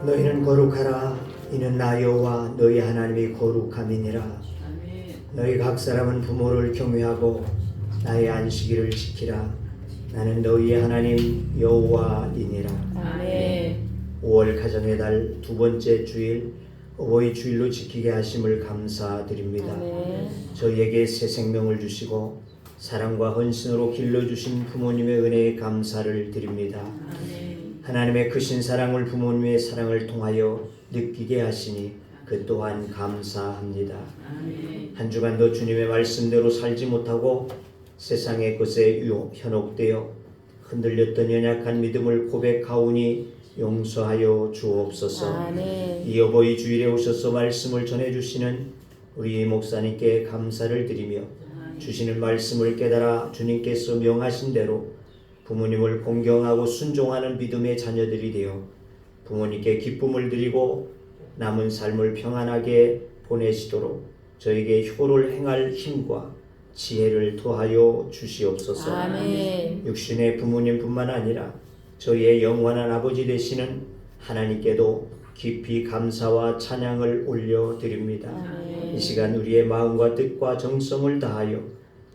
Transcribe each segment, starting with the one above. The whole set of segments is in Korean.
너희는 거룩하라. 이는 나 여호와 너희 하나님이 거룩함이니라. 너희 각 사람은 부모를 경외하고 나의 안식일을 지키라. 나는 너희의 하나님 여호와이니라. 아멘. 5월 가정의 달 두 번째 주일 어버이 주일로 지키게 하심을 감사드립니다. 아멘. 저희에게 새 생명을 주시고 사랑과 헌신으로 길러주신 부모님의 은혜에 감사를 드립니다. 아멘. 하나님의 크신 사랑을 부모님의 사랑을 통하여 느끼게 하시니 그 또한 감사합니다. 아멘. 한 주간도 주님의 말씀대로 살지 못하고 세상의 것에 현혹되어 흔들렸던 연약한 믿음을 고백하오니 용서하여 주옵소서. 아멘. 이 어버이 주일에 오셔서 말씀을 전해주시는 우리 목사님께 감사를 드리며 주시는 말씀을 깨달아 주님께서 명하신 대로 부모님을 공경하고 순종하는 믿음의 자녀들이 되어 부모님께 기쁨을 드리고 남은 삶을 평안하게 보내시도록 저에게 효를 행할 힘과 지혜를 더하여 주시옵소서. 아멘. 육신의 부모님뿐만 아니라 저희의 영원한 아버지 되시는 하나님께도 깊이 감사와 찬양을 올려드립니다. 아멘. 이 시간 우리의 마음과 뜻과 정성을 다하여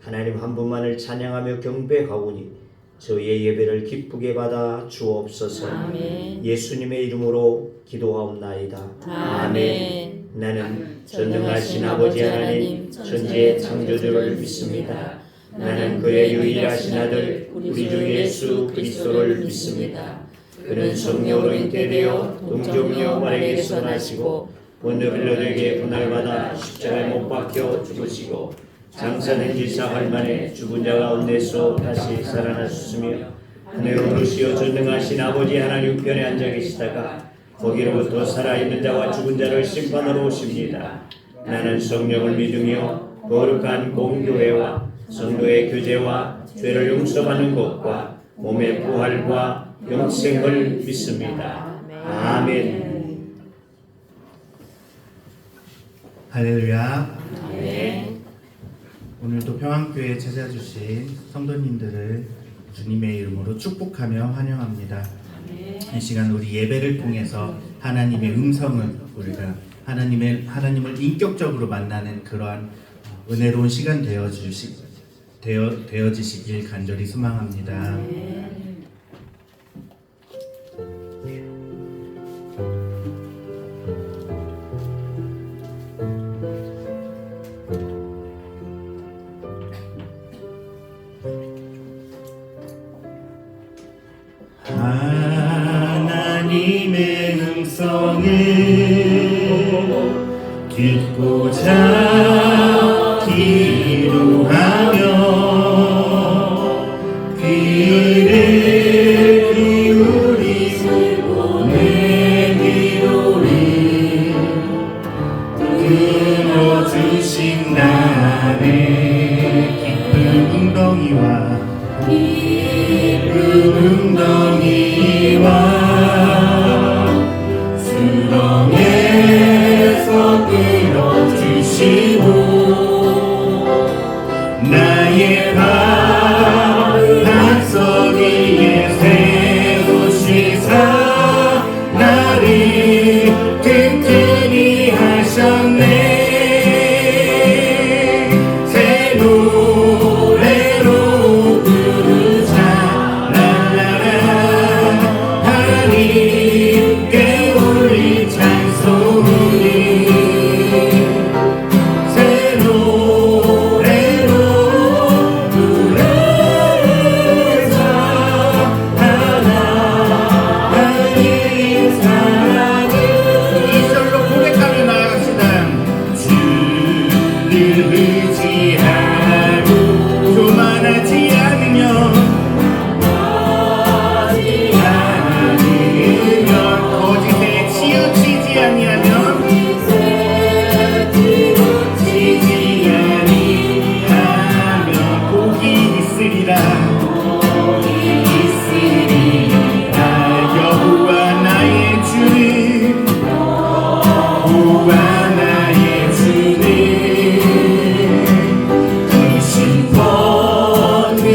하나님 한 분만을 찬양하며 경배하오니 저희의 예배를 기쁘게 받아 주옵소서. 아멘. 예수님의 이름으로 기도하옵나이다. 아멘. 나는 전능하신 아버지 하나님 천지의 창조주를 믿습니다. 나는 그의 유일하신 아들 우리 주 예수 그리스도를 믿습니다. 그는 성령으로 잉태되어 동정녀 마리아에게서 나시고 본드 빌라도에게 분할받아 십자가에 못 박혀 죽으시고 장사된 지 사흘 만에 죽은 자 가운데서 다시 살아나셨으며 하늘로 오르시어 전능하신 아버지 하나님 우편에 앉아 계시다가 거기로부터 살아있는 자와 죽은 자를 심판하러 오십니다. 나는 성령을 믿으며 거룩한 공교회와 성도의 교제와 죄를 용서받는 것과 몸의 부활과 영생을 믿습니다. 아멘. 할렐루야. 아멘. 오늘도 평안교회에 찾아주신 성도님들을 주님의 이름으로 축복하며 환영합니다. 이 시간 우리 예배를 통해서 하나님의 음성을 우리가 하나님을 인격적으로 만나는 그러한 은혜로운 시간 되어지시길 간절히 소망합니다. 하나님의 음성을 듣고자 기도하며 귀를 기울이고 내 기도를 들어주신 나의 기쁜 웅덩이와 수렁에서 끌어주시고 나의 반석 위에 세우시사 나를 튼튼히 하셨네. 새 노래로 부르자 하나님께 올릴 찬송을 새 노래로 부르자 하나님 사랑을 이 절로 고백하며 나아갑시다. 주를 의지하고 교만하지 않으며 거짓에 치우치지 아니하면 복이 있으리라. 여호와 나의 주는 여호와 나의 주는 크신 권능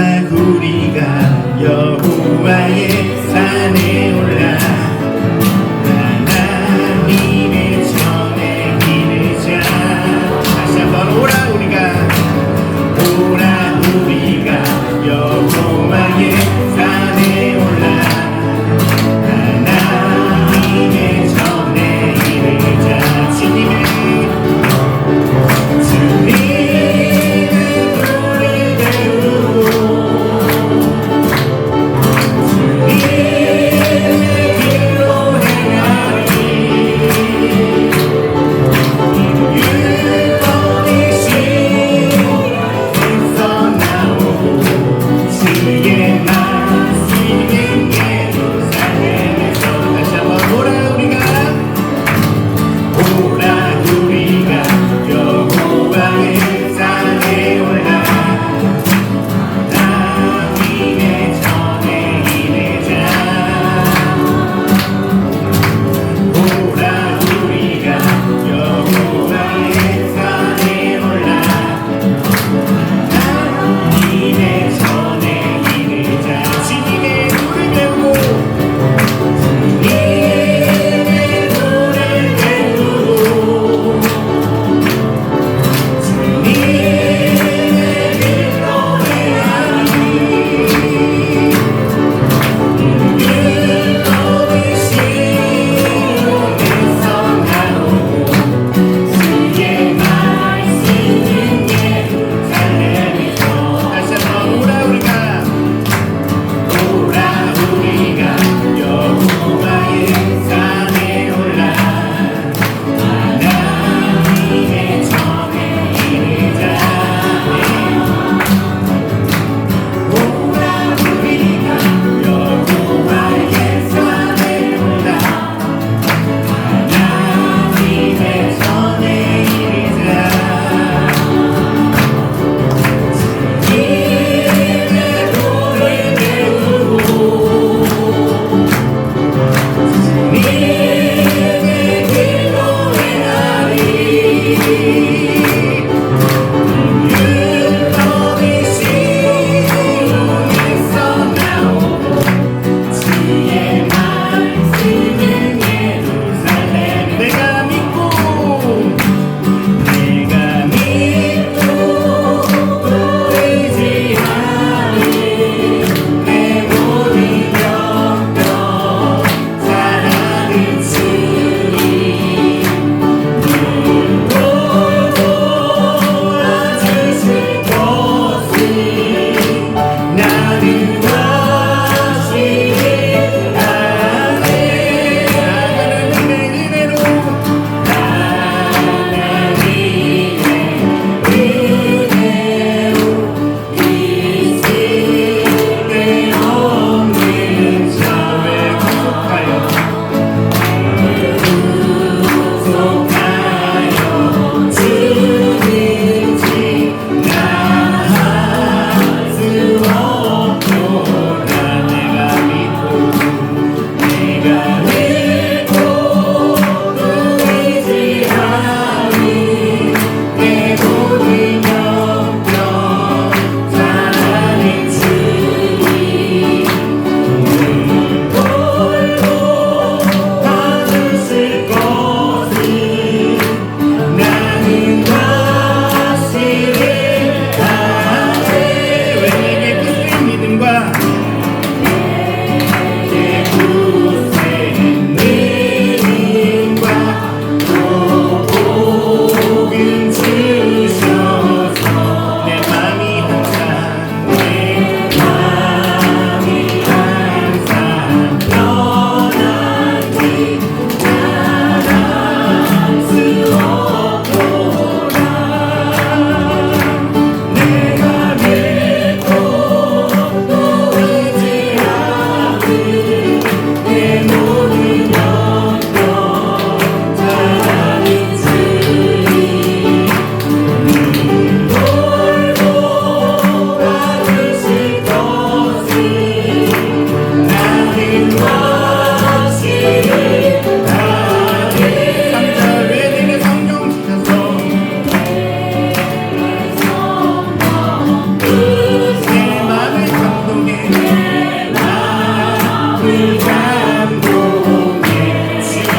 우리가 여호와의 산에 올라 하나님의 전에 기르자. 다시 한번 오라 우리가 여호와의 산에 올라 하나님의 전에 기르자. 주님의 불을 배우고 주님의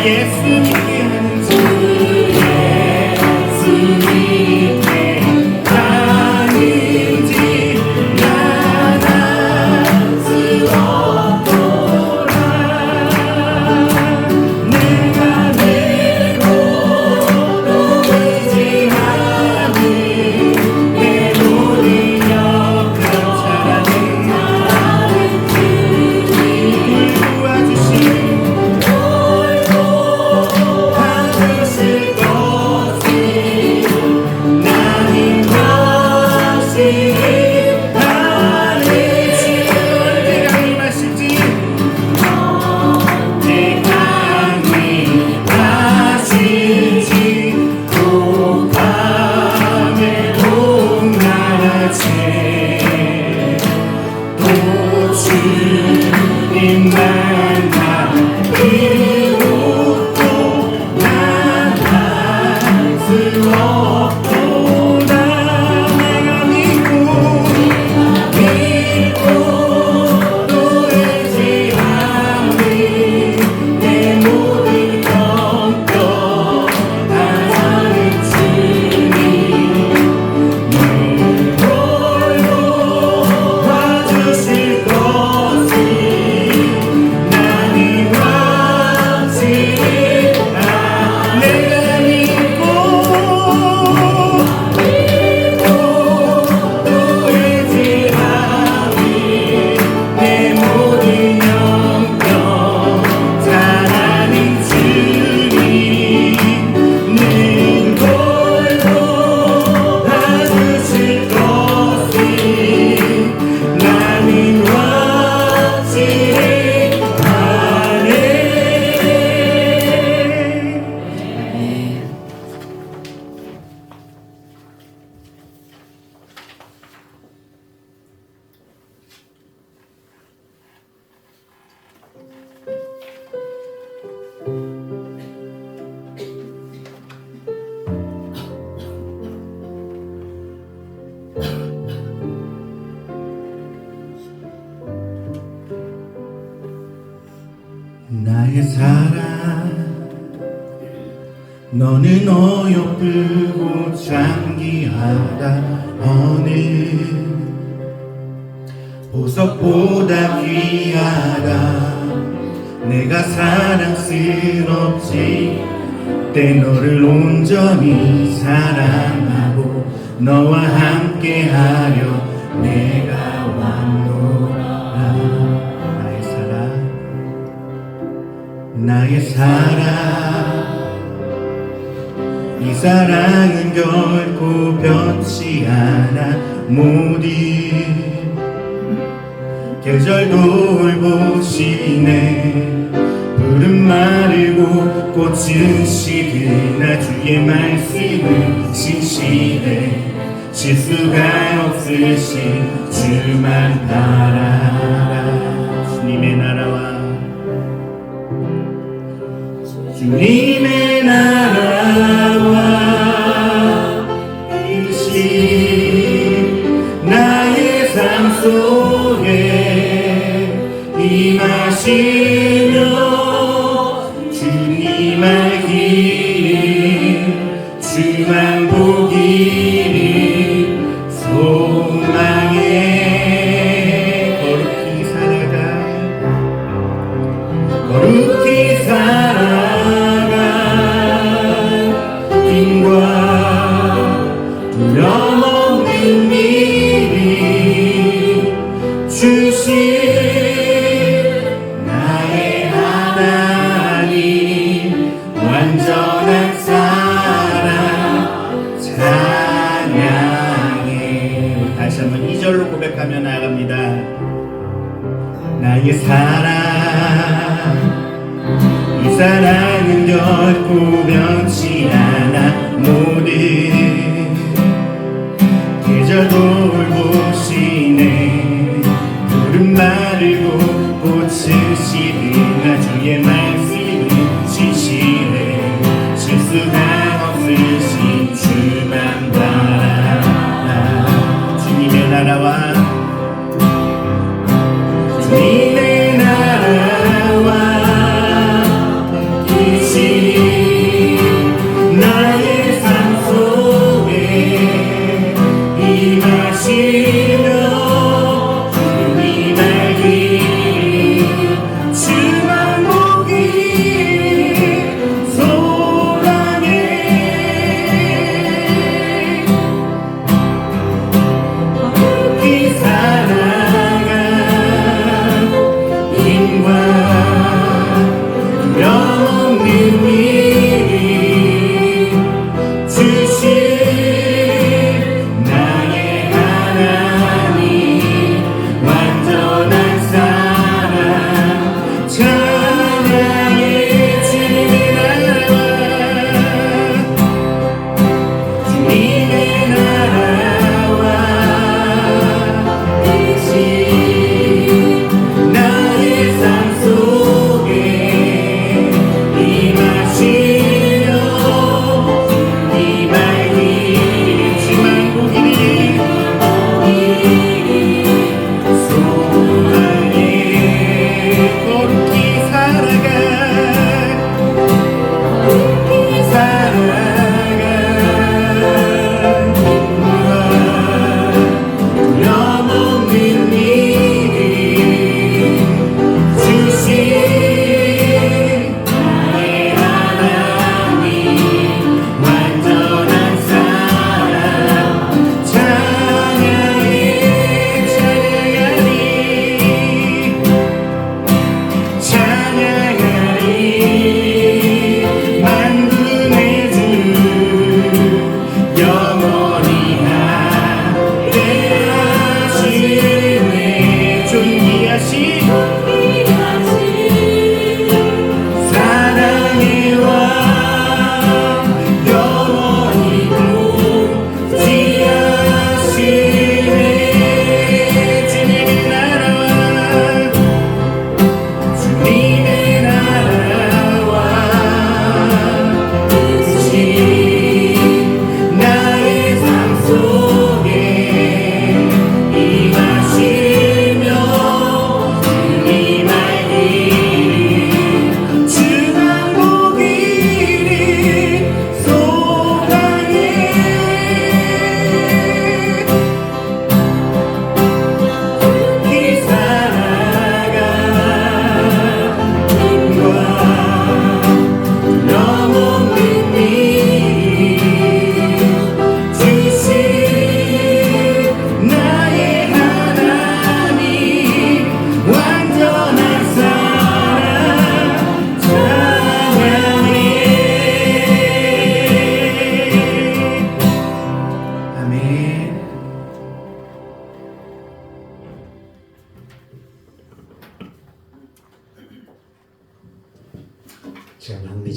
예수님께 하는 예수님께 하는지 난 알 수 없도다. 내가 믿고 또 의지하는 내 모든 영광 잘하는 나의 사랑 너는 어여쁘고 장기하다 어느 보석보다 귀하다 내가 사랑스럽지 때 너를 온전히 사랑하고 너와 함께하려 내가 왔노라 나의 사랑 이 사랑은 결코 변치 않아 모든 계절 돌보시네 푸른 마르고 꽃은 시드나 주의 말씀은 신실해 실수가 없으신 주만 바라라 주님의 나라와 주님의 나라와 의식 나의 삶 속에 임하시며 주님 알기를 주만 보기를 소망해 거룩히 살아가 거룩히 살아가 힘과 두려움 없는 미리 주신 나의 하나님 완전한 사랑 찬양해 다시 한번 2절로 고백하며 나아갑니다. 나의 사랑 이 사랑은 결코 변치 않아 모든 계절 돌보시네 푸른 마르고 꽃은 시드나 주의 말씀은 진실해 실수가 없으신 주만 바라라 주님의 나라와 주님의 나라와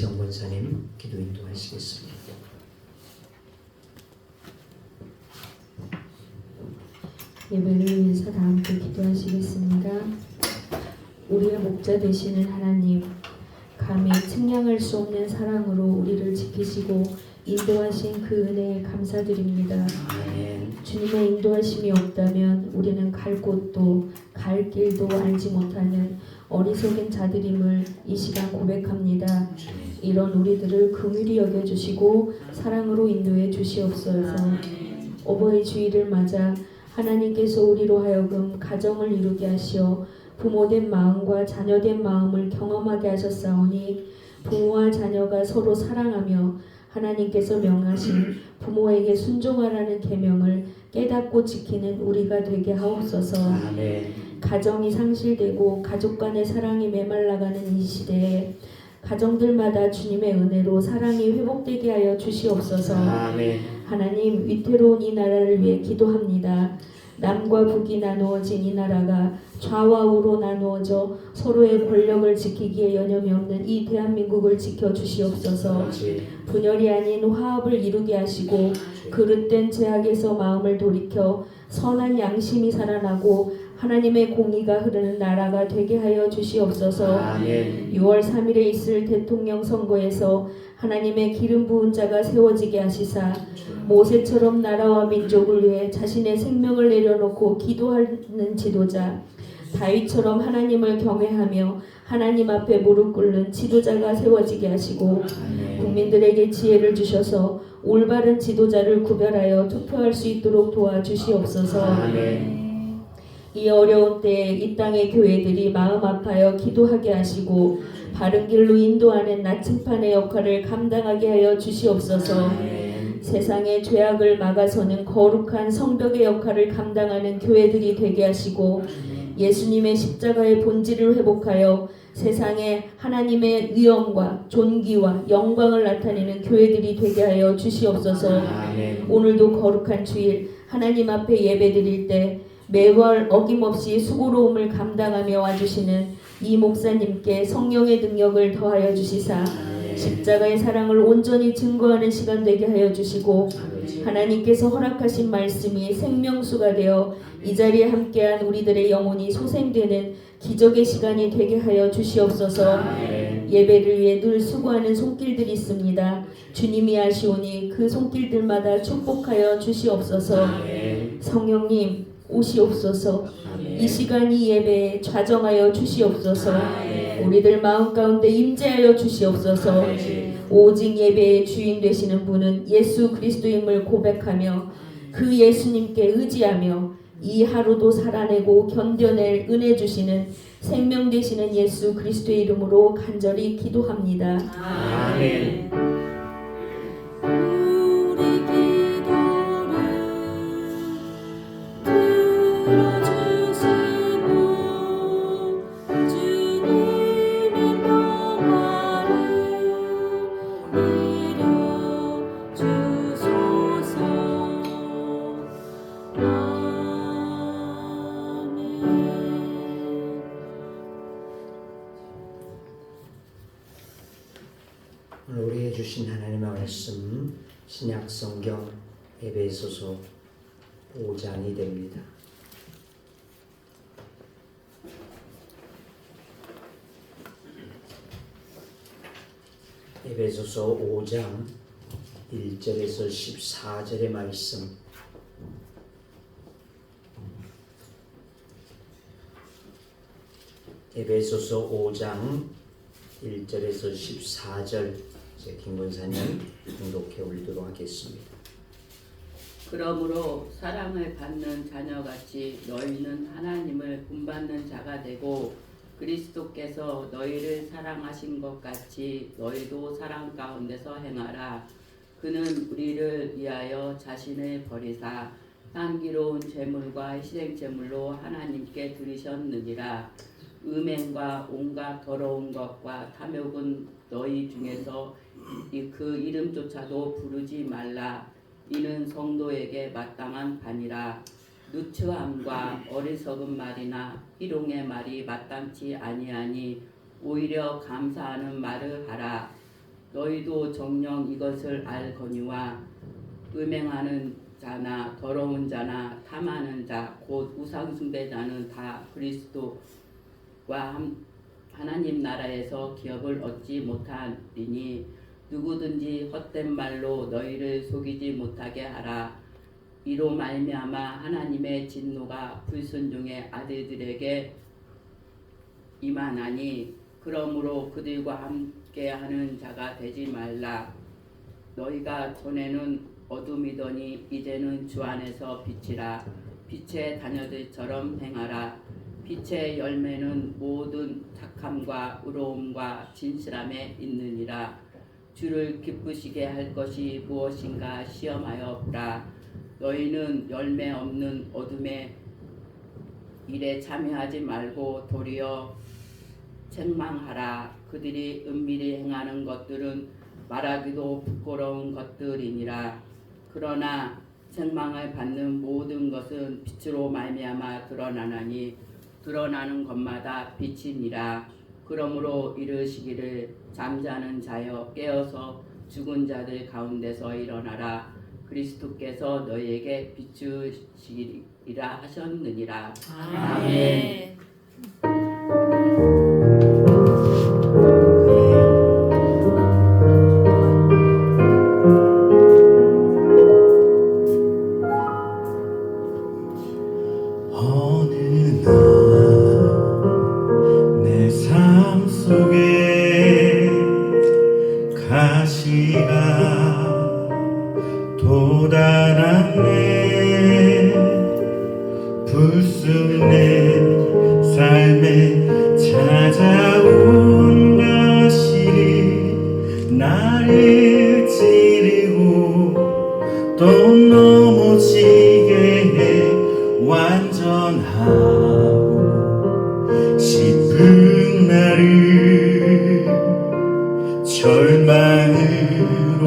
이정 권사님 기도 인도하시겠습니다. 예배를 위해서 다 함께 기도하시겠습니다. 우리의 목자 되시는 하나님, 감히 측량할 수 없는 사랑으로 우리를 지키시고 인도하신 그 은혜에 감사드립니다. 아멘. 주님의 인도하심이 없다면 우리는 갈 곳도 갈 길도 알지 못하는 어리석은 자들임을 이 시간 고백합니다. 이런 우리들을 긍휼히 여겨주시고 사랑으로 인도해 주시옵소서. 어버이 주일을 맞아 하나님께서 우리로 하여금 가정을 이루게 하시어 부모된 마음과 자녀된 마음을 경험하게 하셨사오니 부모와 자녀가 서로 사랑하며 하나님께서 명하신 부모에게 순종하라는 계명을 깨닫고 지키는 우리가 되게 하옵소서. 아멘. 가정이 상실되고 가족 간의 사랑이 메말라가는 이 시대에 가정들마다 주님의 은혜로 사랑이 회복되게 하여 주시옵소서. 아멘. 하나님, 위태로운 이 나라를 위해 기도합니다. 남과 북이 나누어진 이 나라가 좌와 우로 나누어져 서로의 권력을 지키기에 여념이 없는 이 대한민국을 지켜주시옵소서. 분열이 아닌 화합을 이루게 하시고 그릇된 죄악에서 마음을 돌이켜 선한 양심이 살아나고 하나님의 공의가 흐르는 나라가 되게 하여 주시옵소서. 아멘. 6월 3일에 있을 대통령 선거에서 하나님의 기름 부은 자가 세워지게 하시사 모세처럼 나라와 민족을 위해 자신의 생명을 내려놓고 기도하는 지도자, 다윗처럼 하나님을 경외하며 하나님 앞에 무릎 꿇는 지도자가 세워지게 하시고 국민들에게 지혜를 주셔서 올바른 지도자를 구별하여 투표할 수 있도록 도와주시옵소서. 아멘. 이 어려운 때에 이 땅의 교회들이 마음 아파여 기도하게 하시고 바른 길로 인도하는 나침판의 역할을 감당하게 하여 주시옵소서. 세상의 죄악을 막아서는 거룩한 성벽의 역할을 감당하는 교회들이 되게 하시고 예수님의 십자가의 본질을 회복하여 세상에 하나님의 위엄과 존귀와 영광을 나타내는 교회들이 되게 하여 주시옵소서. 오늘도 거룩한 주일 하나님 앞에 예배드릴 때 매월 어김없이 수고로움을 감당하며 와주시는 이 목사님께 성령의 능력을 더하여 주시사 십자가의 사랑을 온전히 증거하는 시간 되게 하여 주시고 하나님께서 허락하신 말씀이 생명수가 되어 이 자리에 함께한 우리들의 영혼이 소생되는 기적의 시간이 되게 하여 주시옵소서. 예배를 위해 늘 수고하는 손길들이 있습니다. 주님이 아시오니 그 손길들마다 축복하여 주시옵소서. 성령님 오시옵소서. 이 시간 이 예배에 좌정하여 주시옵소서. 우리들 마음 가운데 임재하여 주시옵소서. 오직 예배의 주인 되시는 분은 예수 그리스도임을 고백하며 그 예수님께 의지하며 이 하루도 살아내고 견뎌낼 은혜 주시는 생명 되시는 예수 그리스도의 이름으로 간절히 기도합니다. 아멘. 오늘 우리에게 주신 하나님의 말씀 신약성경 에베소서 5장이 됩니다. 에베소서 5장 1절에서 14절의 말씀. 에베소서 5장 1절에서 14절 김권사님 봉독해 올리도록 하겠습니다. 그러므로 사랑을 받는 자녀같이 너희는 하나님을 본받는 자가 되고 그리스도께서 너희를 사랑하신 것 같이 너희도 사랑 가운데서 행하라. 그는 우리를 위하여 자신을 버리사 향기로운 제물과 희생제물로 하나님께 드리셨느니라. 음행과 온갖 더러운 것과 탐욕은 너희 중에서 그 이름조차도 부르지 말라. 이는 성도에게 마땅한 바니라. 누추함과 어리석은 말이나 희롱의 말이 마땅치 아니하니 오히려 감사하는 말을 하라. 너희도 정녕 이것을 알거니와 음행하는 자나 더러운 자나 탐하는 자 곧 우상 숭배자는 다 그리스도와 하나님 나라에서 기업을 얻지 못하리니 누구든지 헛된 말로 너희를 속이지 못하게 하라. 이로 말미암아 하나님의 진노가 불순종의 아들들에게 임하나니 그러므로 그들과 함께하는 자가 되지 말라. 너희가 전에는 어둠이더니 이제는 주 안에서 빛이라. 빛의 자녀들처럼 행하라. 빛의 열매는 모든 착함과 의로움과 진실함에 있느니라. 주를 기쁘시게 할 것이 무엇인가 시험하여 보라. 너희는 열매 없는 어둠의 일에 참여하지 말고 도리어 책망하라. 그들이 은밀히 행하는 것들은 말하기도 부끄러운 것들이니라. 그러나 책망을 받는 모든 것은 빛으로 말미암아 드러나나니 드러나는 것마다 빛이니라. 그러므로 이르시기를 잠자는 자여 깨어서 죽은 자들 가운데서 일어나라. 그리스도께서 너희에게 비추시리라 하셨느니라. 아멘. 어느 날 내 삶 속에 가시가 돋아났네. 불쑥내 삶에 찾아온 가시를 나를 찌르고 또 넘어지게 해 완전하고 싶은 나를 절망으로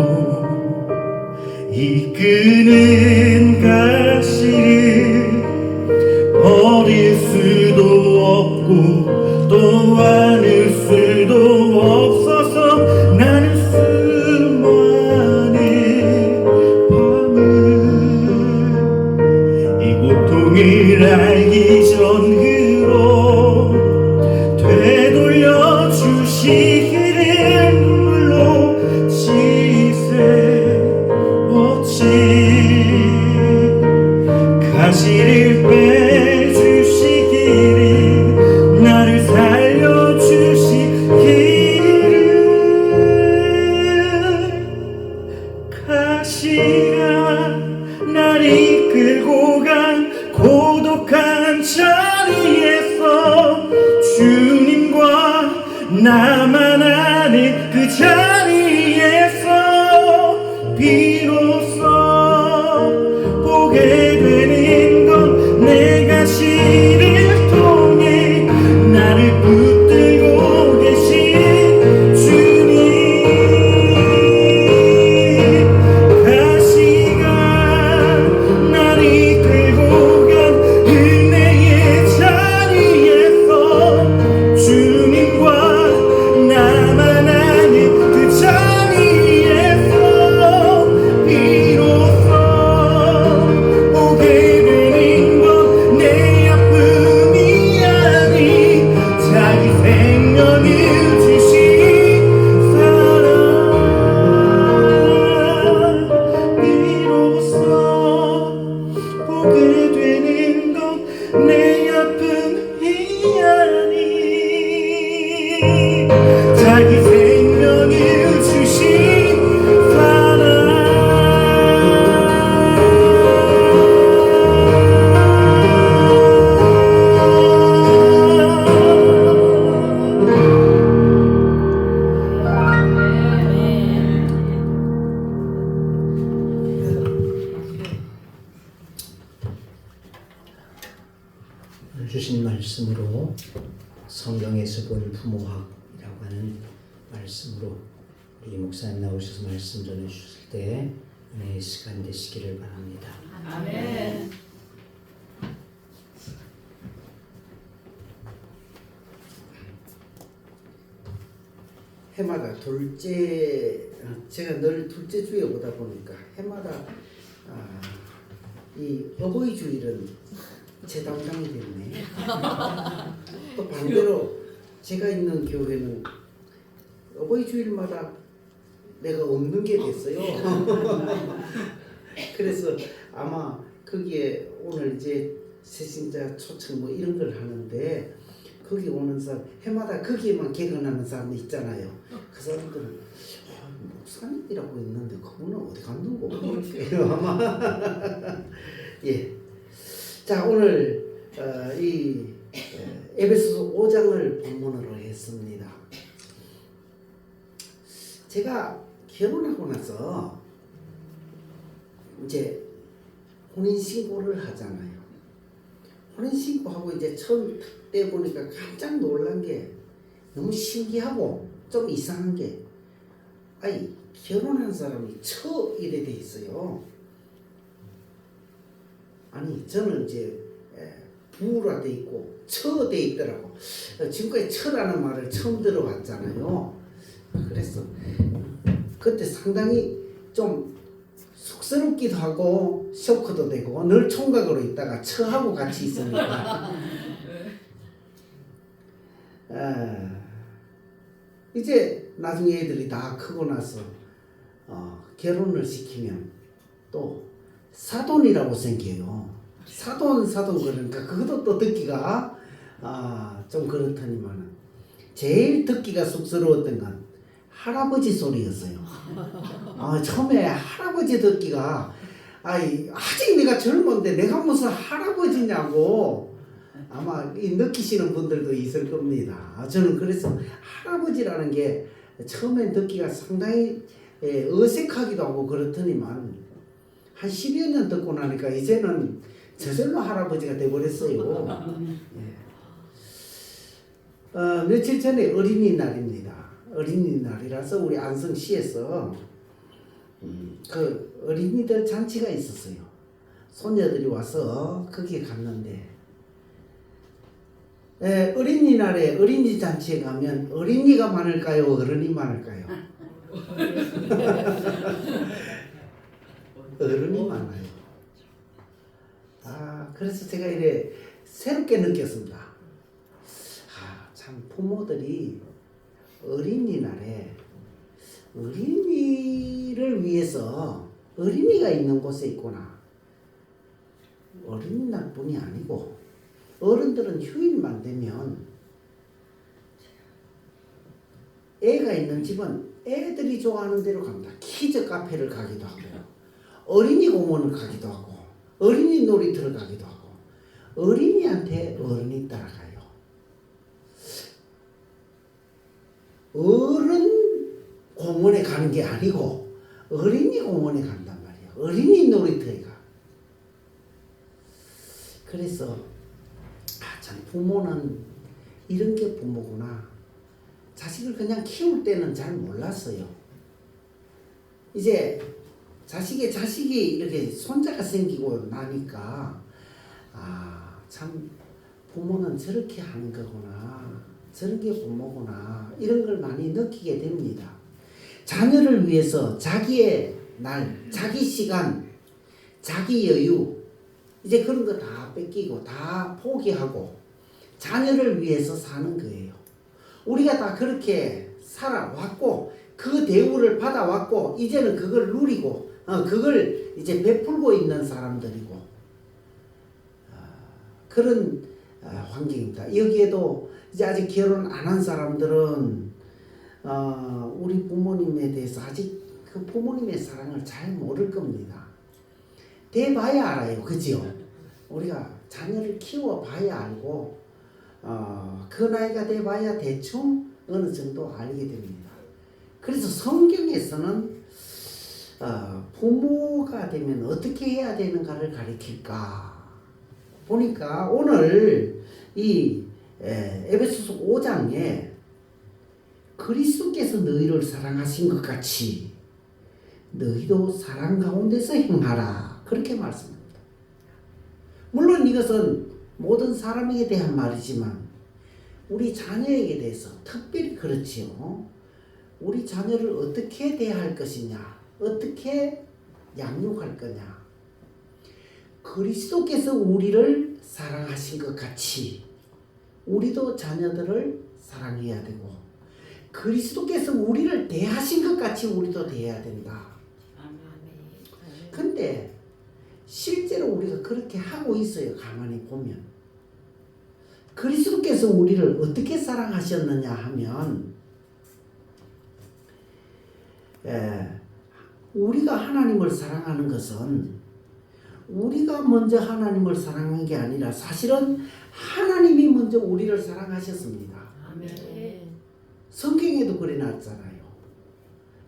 이끄는 가시를 버릴 수도 없고 또 안을 수도 없어서 나는 수많은 밤을 이 고통을 알기 전으로 되돌려 주시기를 눈물로 지새웠지. 가시를 빼주시기를 나를 살려주시기를 가시가 날 이끌고 간 고독한 자리에서 주님과 나만 아는 그 자리에서 비로소 보게 되는 건 내 가시를 통해 나를 붙들고 계신 주님. 가시가 날 이끌고 간 은혜의 자리에서 주님과 나만 아는 그 자리에서 비로소 오게 되는 건 내 아픔이 아닌 자기 생명을 주신 사랑. 비로소 보게 되는 건 내 아픔이 아닌 자기 생명을 주신 사랑. 오늘 주신 말씀으로 성경에서 본 부모학이라고 하는 말씀으로 우리 목사님 나오셔서 말씀 전해 주실 때 은혜의 시간 되시기를 바랍니다. 아멘. 해마다 제가 늘 둘째 주에 오다 보니까 해마다 이 어버이 주일은 제 담당이 됐네. 또 반대로 제가 있는 교회는 어버이 주일마다 내가 없는 게 됐어요. 그래서 아마 거기에 오늘 이제 새신자 초청 뭐 이런 걸 하는데 거기 오는 사람 해마다 거기에만 개근하는 사람이 있잖아요. 그 사람들은 목사님이라고 있는데 그분은 어디 갔는고 이렇게 아마 예. 자 오늘 이 에베소서 5장을 본문으로 했습니다. 제가 결혼하고 나서 이제 혼인 신고를 하잖아요. 혼인 신고하고 이제 처음 때 보니까 깜짝 놀란 게 너무 신기하고 좀 이상한 게 아니 결혼한 사람이 처 이래 돼 있어요. 아니 저는 이제 부라 돼 있고 처 돼 있더라고. 지금까지 처라는 말을 처음 들어봤잖아요. 그래서 그때 상당히 좀 쑥스럽기도 하고 쇼크도 되고 늘 총각으로 있다가 처하고 같이 있으니까 이제 나중에 애들이 다 크고 나서 결혼을 시키면 또 사돈이라고 생겨요. 사돈 그러니까 그것도 또 듣기가 좀 그렇더니만은 제일 듣기가 쑥스러웠던 건 할아버지 소리였어요. 처음에 할아버지 듣기가 아직 내가 젊은데 내가 무슨 할아버지냐고 아마 느끼시는 분들도 있을 겁니다. 저는 그래서 할아버지라는 게 처음에 듣기가 상당히 어색하기도 하고 그렇더니만 한 10여 년 듣고 나니까 이제는 저절로 할아버지가 돼버렸어요. 며칠 전에 어린이날입니다. 어린이날이라서 우리 안성시에서 그 어린이들 잔치가 있었어요. 손녀들이 와서 거기에 갔는데 어린이날에 어린이 잔치에 가면 어린이가 많을까요? 어른이 많을까요? 어른이 많아요. 그래서 제가 이래 새롭게 느꼈습니다. 참 부모들이 어린이날에 어린이를 위해서 어린이가 있는 곳에 있구나. 어린이날뿐이 아니고 어른들은 휴일만 되면 애가 있는 집은 애들이 좋아하는 데로 갑니다. 키즈 카페를 가기도 하고 어린이 공원을 가기도 하고 어린이 놀이터를 가기도 하고 어린이한테 어른이 따라가요. 어른 공원에 가는 게 아니고 어린이 공원에 간단 말이야. 어린이 놀이터에 가. 그래서 참 부모는 이런 게 부모구나. 자식을 그냥 키울 때는 잘 몰랐어요. 이제 자식이 이렇게 손자가 생기고 나니까 참 부모는 저렇게 하는 거구나. 저런 게 부모구나. 이런 걸 많이 느끼게 됩니다. 자녀를 위해서 자기의 날, 자기 시간, 자기 여유 이제 그런 거 다 뺏기고 다 포기하고 자녀를 위해서 사는 거예요. 우리가 다 그렇게 살아왔고 그 대우를 받아왔고 이제는 그걸 누리고 그걸 이제 베풀고 있는 사람들이고 그런 환경입니다. 여기에도 이제 아직 결혼 안 한 사람들은 우리 부모님에 대해서 아직 그 부모님의 사랑을 잘 모를 겁니다. 돼봐야 알아요. 그죠? 우리가 자녀를 키워봐야 알고 그 나이가 돼봐야 대충 어느 정도 알게 됩니다. 그래서 성경에서는 부모가 되면 어떻게 해야 되는가를 가르칠까 보니까 오늘 이 에베소서 5장에 그리스도께서 너희를 사랑하신 것 같이 너희도 사랑 가운데서 행하라 그렇게 말씀합니다. 물론 이것은 모든 사람에게 대한 말이지만 우리 자녀에게 대해서 특별히 그렇지요. 우리 자녀를 어떻게 대할 것이냐, 어떻게 양육할 거냐. 그리스도께서 우리를 사랑하신 것 같이 우리도 자녀들을 사랑해야 되고, 그리스도께서 우리를 대하신 것 같이 우리도 대해야 된다. 근데 실제로 우리가 그렇게 하고 있어요. 가만히 보면 그리스도께서 우리를 어떻게 사랑하셨느냐 하면, 우리가 하나님을 사랑하는 것은 우리가 먼저 하나님을 사랑한 게 아니라 사실은 하나님이 먼저 우리를 사랑하셨습니다. 성경에도 그래 놨잖아요.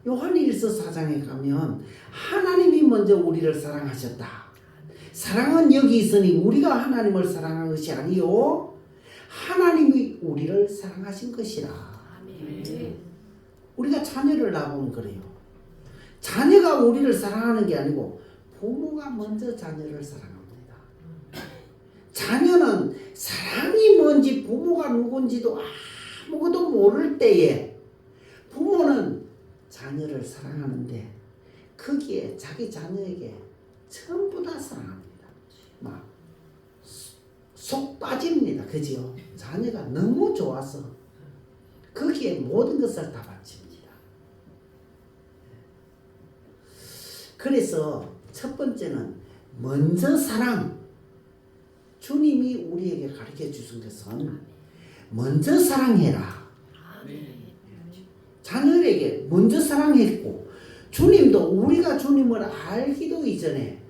요한일서 4장에 가면 하나님이 먼저 우리를 사랑하셨다. 사랑은 여기 있으니 우리가 하나님을 사랑한 것이 아니요 하나님이 우리를 사랑하신 것이라. 우리가 자녀를 낳으면 그래요. 자녀가 우리를 사랑하는 게 아니고 부모가 먼저 자녀를 사랑합니다. 자녀는 사랑이 뭔지 부모가 누군지도 아무것도 모를 때에 부모는 자녀를 사랑하는데 거기에 자기 자녀에게 전부 다 사랑합니다. 막 속 빠집니다. 그죠? 자녀가 너무 좋아서 거기에 모든 것을 다 바칩니다. 그래서 첫 번째는 먼저 사랑. 주님이 우리에게 가르쳐 주신 것은 먼저 사랑해라. 자녀에게 먼저 사랑했고, 주님도 우리가 주님을 알기도 이전에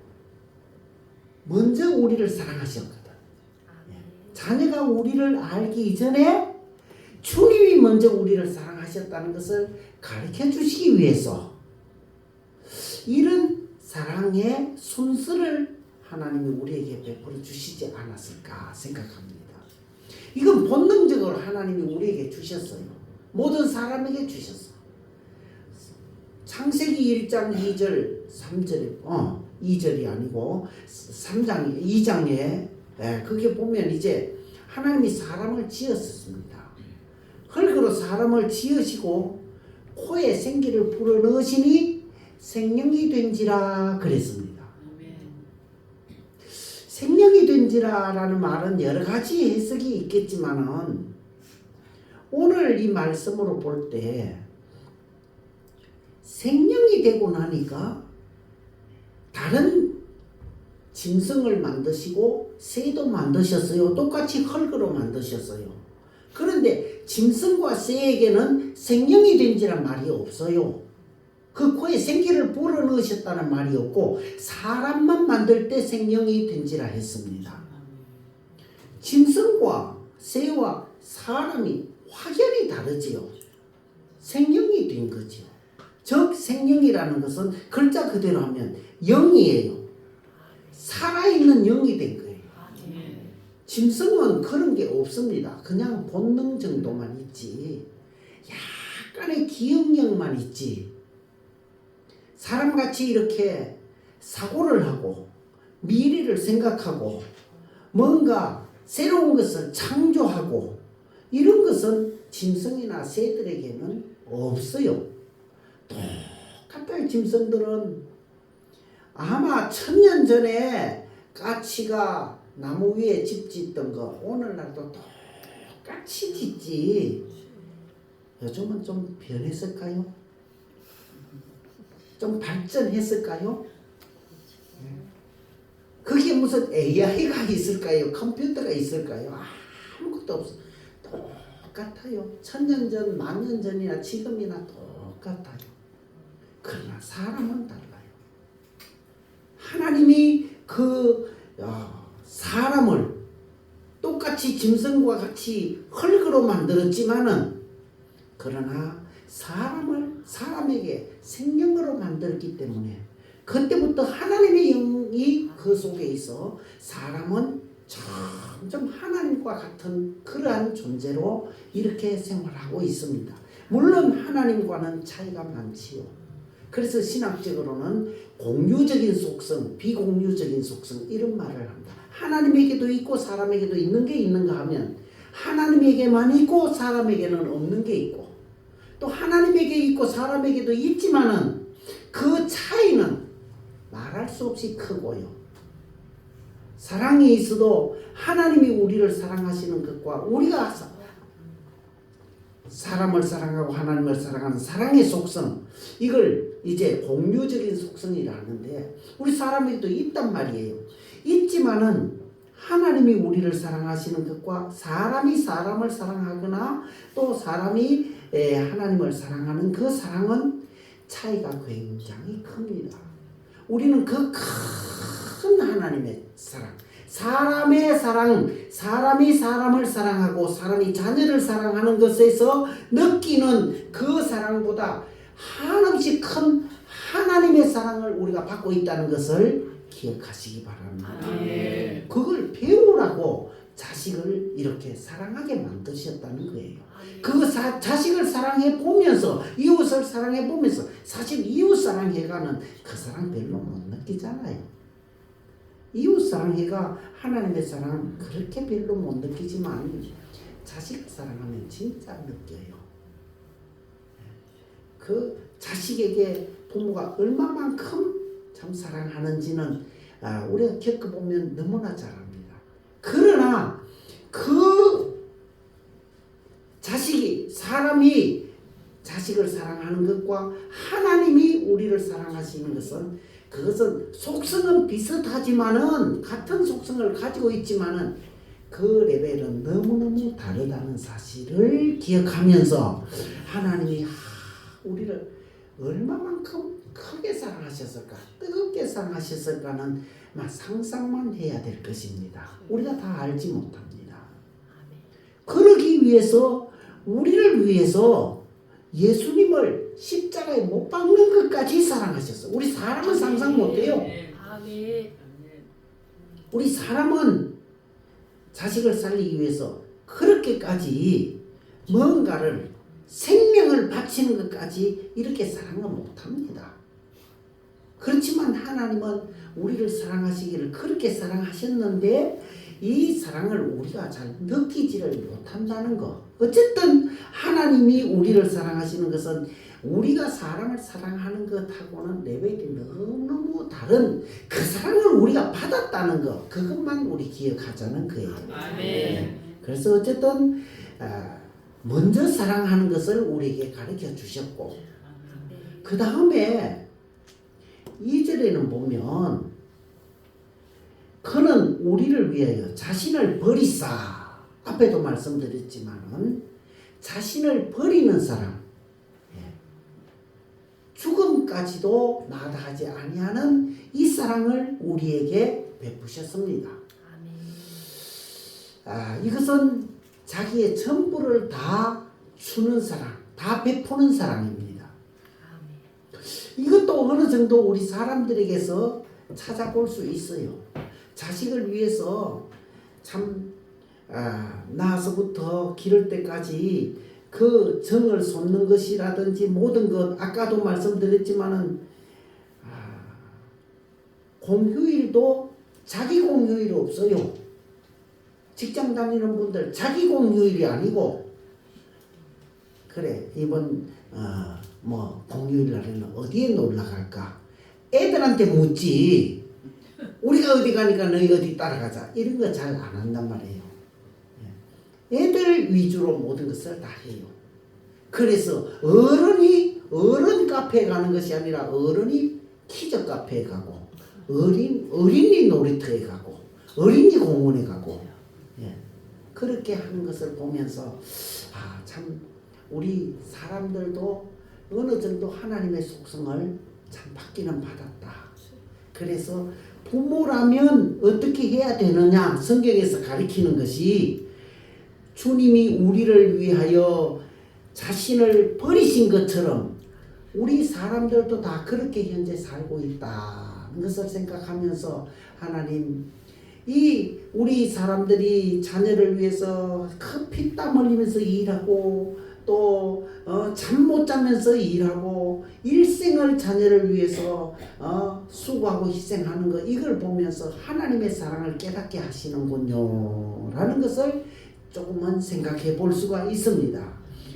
먼저 우리를 사랑하셨거든. 자녀가 우리를 알기 이전에 주님이 먼저 우리를 사랑하셨다는 것을 가르쳐 주시기 위해서 이런 사랑의 순서를 하나님이 우리에게 베풀어 주시지 않았을까 생각합니다. 이건 본능적으로 하나님이 우리에게 주셨어요. 모든 사람에게 주셨어. 창세기 1장 2절 3절에 2절이 아니고 3장 2장에 그게 보면 이제 하나님이 사람을 지었습니다. 흙으로 사람을 지으시고 코에 생기를 불어넣으시니 생명이 된지라 그랬습니다. 생명이 된지라라는 말은 여러 가지 해석이 있겠지만은 오늘 이 말씀으로 볼 때 생명이 되고 나니까 다른 짐승을 만드시고 새도 만드셨어요. 똑같이 흙으로 만드셨어요. 그런데 짐승과 새에게는 생명이 된지란 말이 없어요. 그 코에 생기를 불어넣으셨다는 말이 없고 사람만 만들 때 생명이 된지라 했습니다. 짐승과 새와 사람이 확연히 다르지요. 생명이 된 거죠. 즉 생명이라는 것은 글자 그대로 하면 영이에요. 살아있는 영이 된 거예요. 짐승은 그런 게 없습니다. 그냥 본능 정도만 있지 약간의 기억력만 있지 사람같이 이렇게 사고를 하고 미래를 생각하고 뭔가 새로운 것을 창조하고 이런 것은 짐승이나 새들에게는 없어요. 똑같아요. 짐승들은 아마 1000년 전에 까치가 나무 위에 집 짓던 거 오늘날도 똑같이 짓지. 요즘은 좀 변했을까요? 좀 발전했을까요? 그게 무슨 AI가 있을까요? 컴퓨터가 있을까요? 아무것도 없어. 똑같아요. 1000년 전, 10,000년 전이나 지금이나 똑같아요. 그러나 사람은 달라요. 하나님이 사람을 똑같이 짐승과 같이 흙으로 만들었지만은 그러나 사람에게 생명으로 만들었기 때문에 그때부터 하나님의 영이 그 속에 있어 사람은 점점 하나님과 같은 그러한 존재로 이렇게 생활하고 있습니다. 물론 하나님과는 차이가 많지요. 그래서 신학적으로는 공유적인 속성, 비공유적인 속성 이런 말을 합니다. 하나님에게도 있고 사람에게도 있는 게 있는가 하면 하나님에게만 있고 사람에게는 없는 게 있고 또 하나님에게 있고 사람에게도 있지만은 그 차이는 말할 수 없이 크고요. 사랑이 있어도 하나님이 우리를 사랑하시는 것과 우리가 사람을 사랑하고 하나님을 사랑하는 사랑의 속성, 이걸 이제 공유적인 속성이라는데 우리 사람에게도 있단 말이에요. 있지만은 하나님이 우리를 사랑하시는 것과 사람이 사람을 사랑하거나 또 사람이 하나님을 사랑하는 그 사랑은 차이가 굉장히 큽니다. 우리는 그 큰 하나님의 사랑, 사람의 사랑, 사람이 사람을 사랑하고 사람이 자녀를 사랑하는 것에서 느끼는 그 사랑보다 한없이 큰 하나님의 사랑을 우리가 받고 있다는 것을 기억하시기 바랍니다. 그걸 배우라고 자식을 이렇게 사랑하게 만드셨다는 거예요. 그 자식을 사랑해 보면서 이웃을 사랑해 보면서 사실 이웃 사랑해가는 그 사랑 별로 못 느끼잖아요. 이웃 사랑해가 하나님의 사랑 그렇게 별로 못 느끼지만 자식 사랑하면 진짜 느껴요. 그 자식에게 부모가 얼마만큼 참 사랑하는지는 우리가 겪어보면 너무나 잘 압니다. 그러나 그 사람이 자식을 사랑하는 것과 하나님이 우리를 사랑하시는 것은 그것은 속성은 비슷하지만은 같은 속성을 가지고 있지만은 그 레벨은 너무너무 다르다는 사실을 기억하면서 하나님이 우리를 얼마만큼 크게 사랑하셨을까, 뜨겁게 사랑하셨을까는 상상만 해야 될 것입니다. 우리가 다 알지 못합니다. 그러기 위해서 우리를 위해서 예수님을 십자가에 못 박는 것까지 사랑하셨어. 우리 사람은 상상 못해요. 우리 사람은 자식을 살리기 위해서 그렇게까지 뭔가를 생명을 바치는 것까지 이렇게 사랑을 못합니다. 그렇지만 하나님은 우리를 사랑하시기를 그렇게 사랑하셨는데 이 사랑을 우리가 잘 느끼지를 못한다는 거. 어쨌든 하나님이 우리를 사랑하시는 것은 우리가 사람을 사랑하는 것하고는 레벨이 너무너무 다른 그 사랑을 우리가 받았다는 거. 그것만 우리 기억하자는 거예요. 아멘. 그래서 어쨌든 먼저 사랑하는 것을 우리에게 가르쳐 주셨고 그 다음에 2절에는 보면 그는 우리를 위하여 자신을 버리사, 앞에도 말씀드렸지만은 자신을 버리는 사람, 죽음까지도 마다하지 아니하는 이 사랑을 우리에게 베푸셨습니다. 이것은 자기의 전부를 다 주는 사랑, 다 베푸는 사랑입니다. 이것도 어느 정도 우리 사람들에게서 찾아볼 수 있어요. 자식을 위해서 참 낳아서부터 기를 때까지 그 정을 솟는 것이라든지 모든 것, 아까도 말씀드렸지만은 공휴일도 자기 공휴일이 없어요. 직장 다니는 분들 자기 공휴일이 아니고 그래 이번 공휴일 날에는 어디에 놀러 갈까? 애들한테 묻지. 우리가 어디 가니까 너희 어디 따라가자. 이런 거 잘 안 한단 말이에요. 애들 위주로 모든 것을 다 해요. 그래서 어른 카페에 가는 것이 아니라 어른이 키즈 카페에 가고 어린이 놀이터에 가고 어린이 공원에 가고 그렇게 하는 것을 보면서 참 우리 사람들도 어느 정도 하나님의 속성을 참 받기는 받았다. 그래서 부모라면 어떻게 해야 되느냐 성경에서 가르치는 것이 주님이 우리를 위하여 자신을 버리신 것처럼 우리 사람들도 다 그렇게 현재 살고 있다는 것을 생각하면서 하나님 우리 사람들이 자녀를 위해서 큰 피땀 흘리면서 일하고 또 잠 못 자면서 일하고 일생을 자녀를 위해서 수고하고 희생하는 것 이걸 보면서 하나님의 사랑을 깨닫게 하시는군요 라는 것을 조금은 생각해 볼 수가 있습니다.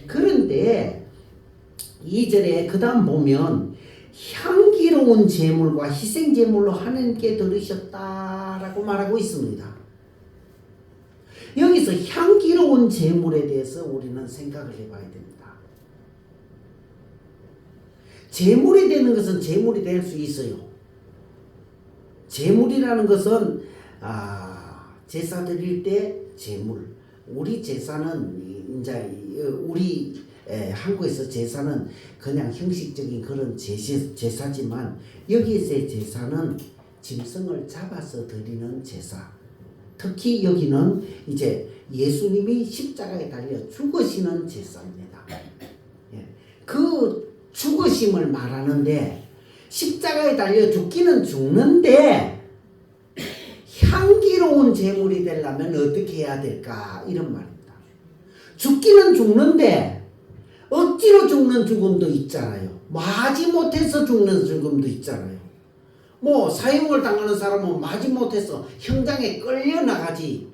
그런데 2절에 그 다음 보면 향기로운 제물과 희생 제물로 하나님께 들으셨다라고 말하고 있습니다. 여기서 향기로운 제물에 대해서 우리는 생각을 해봐야 됩니다. 제물이 되는 것은 제물이 될 수 있어요. 제물이라는 것은 제사 드릴 때 제물. 우리 제사는 이제 우리 한국에서 제사는 그냥 형식적인 그런 제사지만 여기에서의 제사는 짐승을 잡아서 드리는 제사. 특히 여기는 이제 예수님이 십자가에 달려 죽으시는 제사입니다. 그 죽으심을 말하는데 십자가에 달려 죽기는 죽는데 향기로운 제물이 되려면 어떻게 해야 될까? 이런 말입니다. 죽기는 죽는데 억지로 죽는 죽음도 있잖아요. 마지못해서 죽는 죽음도 있잖아요. 뭐 사형을 당하는 사람은 마지못해서 형장에 끌려 나가지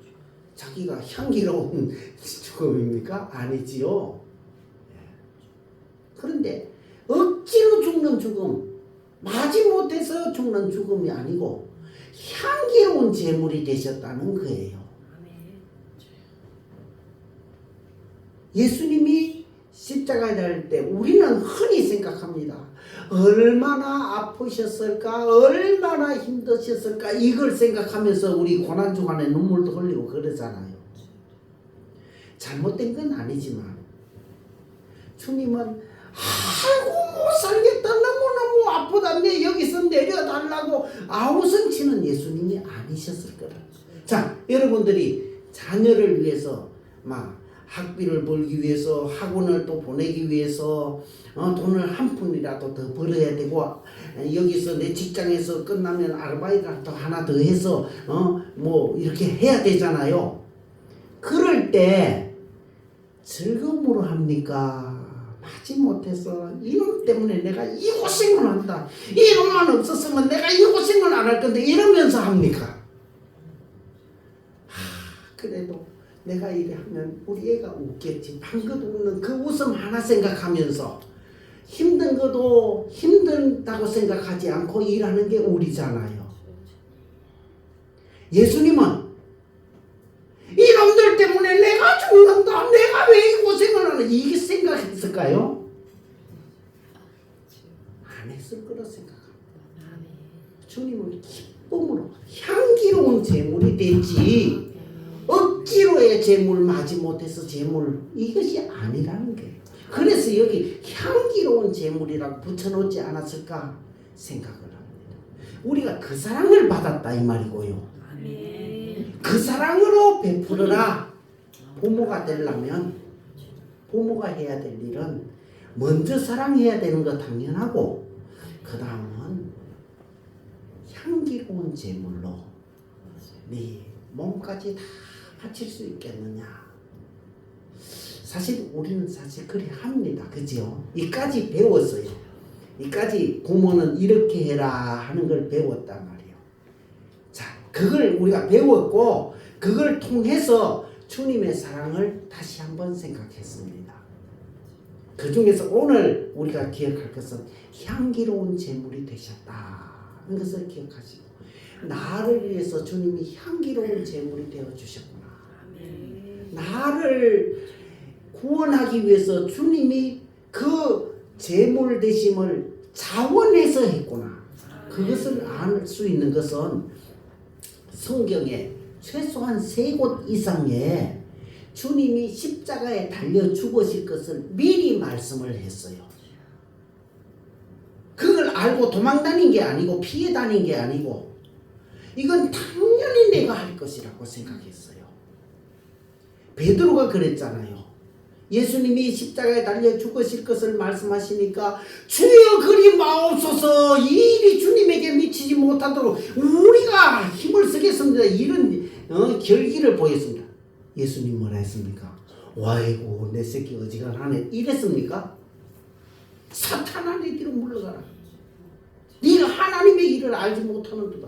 자기가 향기로운 죽음입니까? 아니지요. 그런데 억지로 죽는 죽음, 마지못해서 죽는 죽음이 아니고 향기로운 제물이 되셨다는 거예요. 예수님이 십자가에 달릴 때 우리는 흔히 생각합니다. 얼마나 아프셨을까, 얼마나 힘드셨을까, 이걸 생각하면서 우리 고난 중간에 눈물도 흘리고 그러잖아요. 잘못된 건 아니지만 주님은 아이고 못 살겠다, 너무너무 아프다, 내 여기서 내려달라고 아우성치는 예수님이 아니셨을 거라. 자, 여러분들이 자녀를 위해서 막 학비를 벌기 위해서, 학원을 또 보내기 위해서 돈을 한 푼이라도 더 벌어야 되고, 여기서 내 직장에서 끝나면 아르바이트라도 하나 더 해서 뭐 이렇게 해야 되잖아요. 그럴 때 즐거움으로 합니까? 마지못해서 이놈 때문에 내가 이 고생을 한다, 이놈만 없었으면 내가 이 고생을 안 할 건데 이러면서 합니까? 그래도 내가 이래 하면 우리 애가 웃겠지. 방긋 웃는 그 웃음 하나 생각하면서 힘든 것도 힘들다고 생각하지 않고 일하는 게 우리잖아요. 예수님은 이놈들 때문에 내가 죽는다, 내가 왜 이 고생을 하나, 이게 생각했을까요? 안 했을 거라 생각합니다. 주님은 기쁨으로 향기로운 제물이 되지 억지로의 제물, 마지못해서 제물, 이것이 아니라는 거예요. 그래서 여기 향기로운 제물이라고 붙여놓지 않았을까 생각을 합니다. 우리가 그 사랑을 받았다 이 말이고요. 그 사랑으로 베풀어라. 부모가 되려면 부모가 해야 될 일은 먼저 사랑해야 되는 거 당연하고, 그 다음은 향기로운 제물로 네 몸까지 다 바칠 수 있겠느냐. 사실 우리는 사실 그래 합니다. 그죠? 이까지 배웠어요. 이까지 부모는 이렇게 해라 하는 걸 배웠단 말이에요. 자, 그걸 우리가 배웠고 그걸 통해서 주님의 사랑을 다시 한번 생각했습니다. 그 중에서 오늘 우리가 기억할 것은 향기로운 제물이 되셨다는 것을 기억하시고, 나를 위해서 주님이 향기로운 제물이 되어주셨구나. 나를 구원하기 위해서 주님이 그 제물 되심을 자원해서 했구나. 그것을 알 수 있는 것은 성경에 최소한 3곳 이상에 주님이 십자가에 달려 죽으실 것을 미리 말씀을 했어요. 그걸 알고 도망 다닌 게 아니고 피해 다닌 게 아니고, 이건 당연히 내가 할 것이라고 생각했어요. 베드로가 그랬잖아요. 예수님이 십자가에 달려 죽으실 것을 말씀하시니까 주여 그리 마옵소서, 이 일이 주님에게 미치지 못하도록 우리가 힘을 쓰겠습니다. 이런 결기를 보였습니다. 예수님 뭐라 했습니까? 와이고 내 새끼 어지간하네 이랬습니까? 사탄아 내 뒤로 물러가라. 네가 하나님의 일을 알지 못하는도다.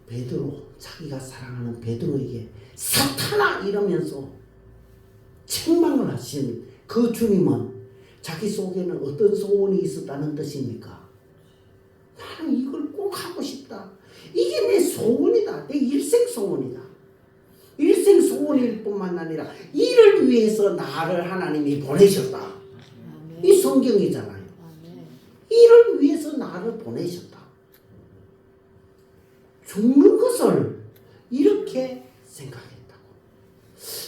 베드로, 자기가 사랑하는 베드로에게 사탄아 이러면서 책망을 하신 그 주님은 자기 속에는 어떤 소원이 있었다는 뜻입니까? 나는 이걸 꼭 하고 싶다. 이게 내 소원이다. 내 일생 소원이다. 일생 소원일 뿐만 아니라 이를 위해서 나를 하나님이 보내셨다. 이 성경이잖아요. 이를 위해서 나를 보내셨다. 죽는 것을 이렇게 생각했다고.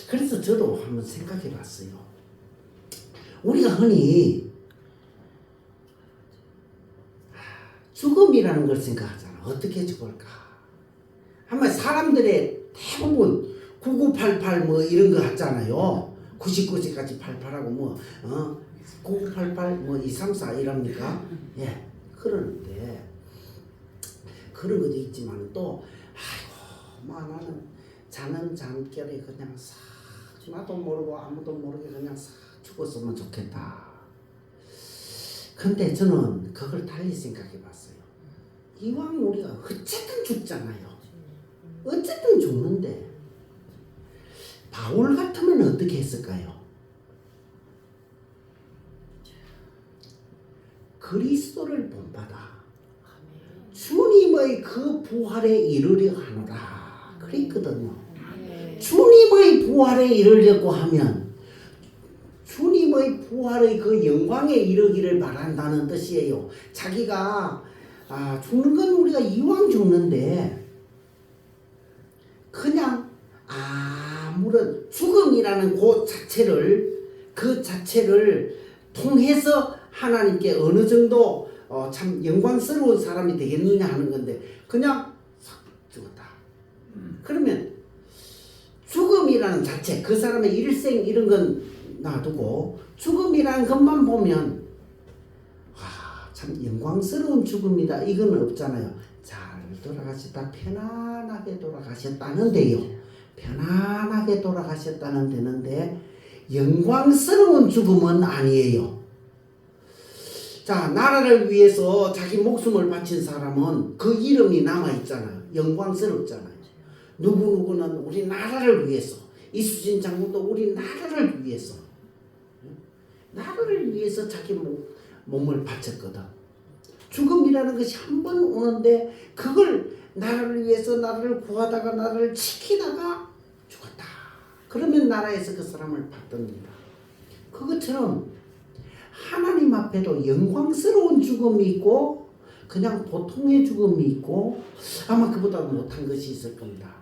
그래서 저도 한번 생각해 봤어요. 우리가 흔히 죽음이라는 걸 생각하잖아. 어떻게 죽을까? 한번 사람들의 대부분 9988 뭐 이런 거 하잖아요. 99세까지 88하고 뭐 9988 뭐 234 이랍니까? 예, 그러는데 그런 것도 있지만 또 아이고 뭐 나는 자는 잠결에 그냥 싹 나도 모르고 아무도 모르게 그냥 싹 죽었으면 좋겠다. 근데 저는 그걸 달리 생각해 봤어요. 이왕 우리가 어쨌든 죽잖아요. 어쨌든 죽는데 바울 같으면 어떻게 했을까요? 그리스도를 본받아 주님의 그 부활에 이르려 하노라 그랬거든요. 주님의 부활에 이르려고 하면 주님의 부활의 그 영광에 이르기를 바란다는 뜻이에요. 자기가 죽는 건 우리가 이왕 죽는데 그냥 아무런 죽음이라는 그 자체를 통해서 하나님께 어느 정도 참 영광스러운 사람이 되겠느냐 하는 건데 그냥 싹 죽었다. 그러면 죽음이라는 자체 그 사람의 일생 이런 건 놔두고 죽음이라는 것만 보면 참 영광스러운 죽음이다 이건 없잖아요. 잘 돌아가셨다 편안하게 돌아가셨다는데요. 편안하게 돌아가셨다는 데는데 영광스러운 죽음은 아니에요. 자, 나라를 위해서 자기 목숨을 바친 사람은 그 이름이 남아있잖아요. 영광스럽잖아요. 누구누구는 우리 나라를 위해서 이수진 장군도 우리 나라를 위해서 자기 몸을 바쳤거든. 죽음이라는 것이 한 번 오는데 그걸 나라를 위해서 나라를 구하다가 나라를 지키다가 죽었다. 그러면 나라에서 그 사람을 받듭니다. 그것처럼 하나님 앞에도 영광스러운 죽음이 있고 그냥 보통의 죽음이 있고 아마 그보다 못한 것이 있을 겁니다.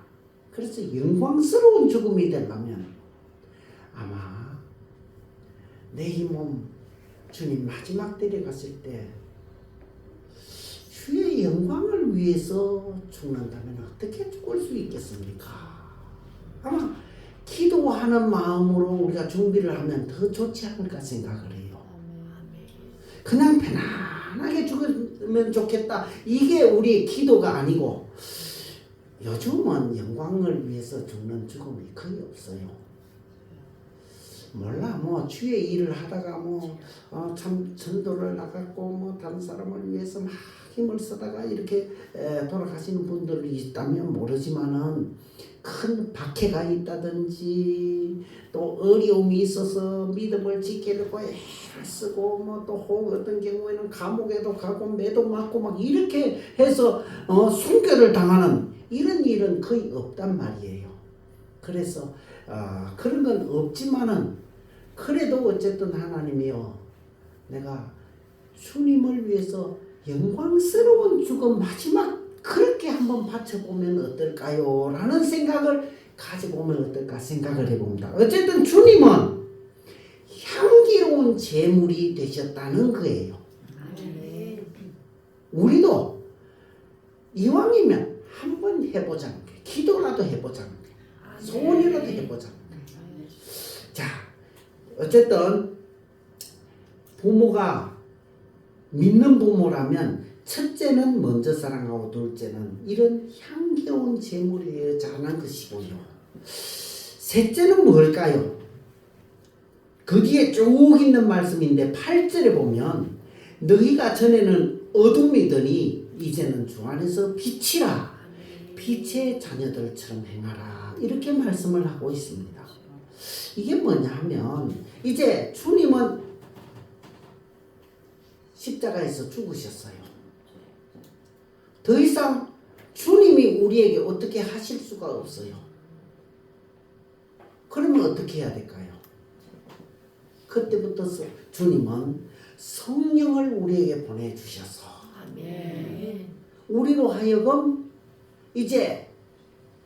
그래서 영광스러운 죽음이 되려면 아마 내 이 몸 주님 마지막 때에 갔을 때 주의 영광을 위해서 죽는다면 어떻게 죽을 수 있겠습니까? 아마 기도하는 마음으로 우리가 준비를 하면 더 좋지 않을까 생각을 해요. 그냥 편안하게 죽으면 좋겠다. 이게 우리의 기도가 아니고 요즘은 영광을 위해서 죽는 죽음이 거의 없어요. 몰라 뭐 주의 일을 하다가 참 전도를 나갔고 뭐 다른 사람을 위해서 막 힘을 쓰다가 이렇게 돌아가시는 분들이 있다면 모르지만은 큰 박해가 있다든지 또 어려움이 있어서 믿음을 지키려고 애를 쓰고 뭐 또 어떤 경우에는 감옥에도 가고 매도 맞고 막 이렇게 해서 순교를 당하는 이런 일은 거의 없단 말이에요. 그래서 그런 건 없지만은 그래도 어쨌든 하나님이요 내가 주님을 위해서 영광스러운 죽음 마지막 그렇게 한번 바쳐보면 어떨까요? 라는 생각을 가져보면 어떨까 생각을 해봅니다. 어쨌든 주님은 향기로운 제물이 되셨다는 거예요. 우리도 이왕이면 한번 해보자는 거예요. 기도라도 해보자는 거예요. 소원이라도 해보자는 거예요. 자, 어쨌든 부모가 믿는 부모라면 첫째는 먼저 사랑하고 둘째는 이런 향기로운 제물이어야 잘하는 것이고요. 셋째는 뭘까요? 그 뒤에 쭉 있는 말씀인데 8절에 보면 너희가 전에는 어둠이더니 이제는 주 안에서 빛이라 빛의 자녀들처럼 행하라 이렇게 말씀을 하고 있습니다. 이게 뭐냐 하면 이제 주님은 십자가에서 죽으셨어요. 더 이상 주님이 우리에게 어떻게 하실 수가 없어요. 그러면 어떻게 해야 될까요? 그때부터 주님은 성령을 우리에게 보내주셔서 우리로 하여금 이제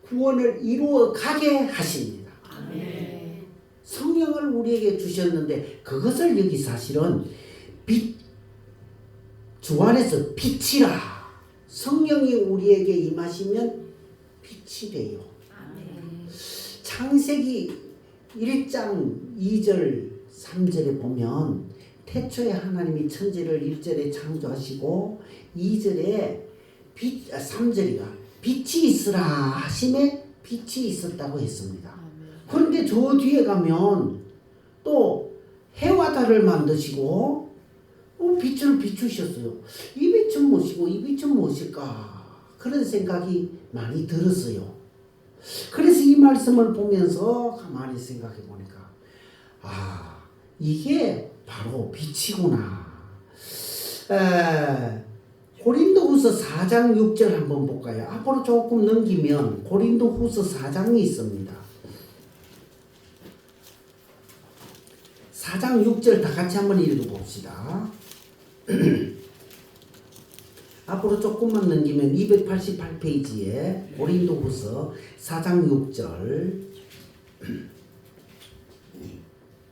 구원을 이루어 가게 하십니다. 성령을 우리에게 주셨는데 그것을 여기 사실은 주 안에서 빛이라, 성령이 우리에게 임하시면 빛이 돼요. 창세기 1장 2절 3절에 보면 태초에 하나님이 천지를 1절에 창조하시고 2절에 3절이가 빛이 있으라 하심에 빛이 있었다고 했습니다. 그런데 저 뒤에 가면 또 해와 달을 만드시고 빛을 비추셨어요. 이 빛은 무엇이고 이 빛은 무엇일까? 그런 생각이 많이 들었어요. 그래서 이 말씀을 보면서 가만히 생각해 보니까 이게 바로 빛이구나. 고린도후서 4장 6절 한번 볼까요? 앞으로 조금 넘기면 고린도후서 4장이 있습니다. 4장 6절 다 같이 한번 읽어봅시다. 앞으로 조금만 넘기면 288페이지에 고린도후서 4장 6절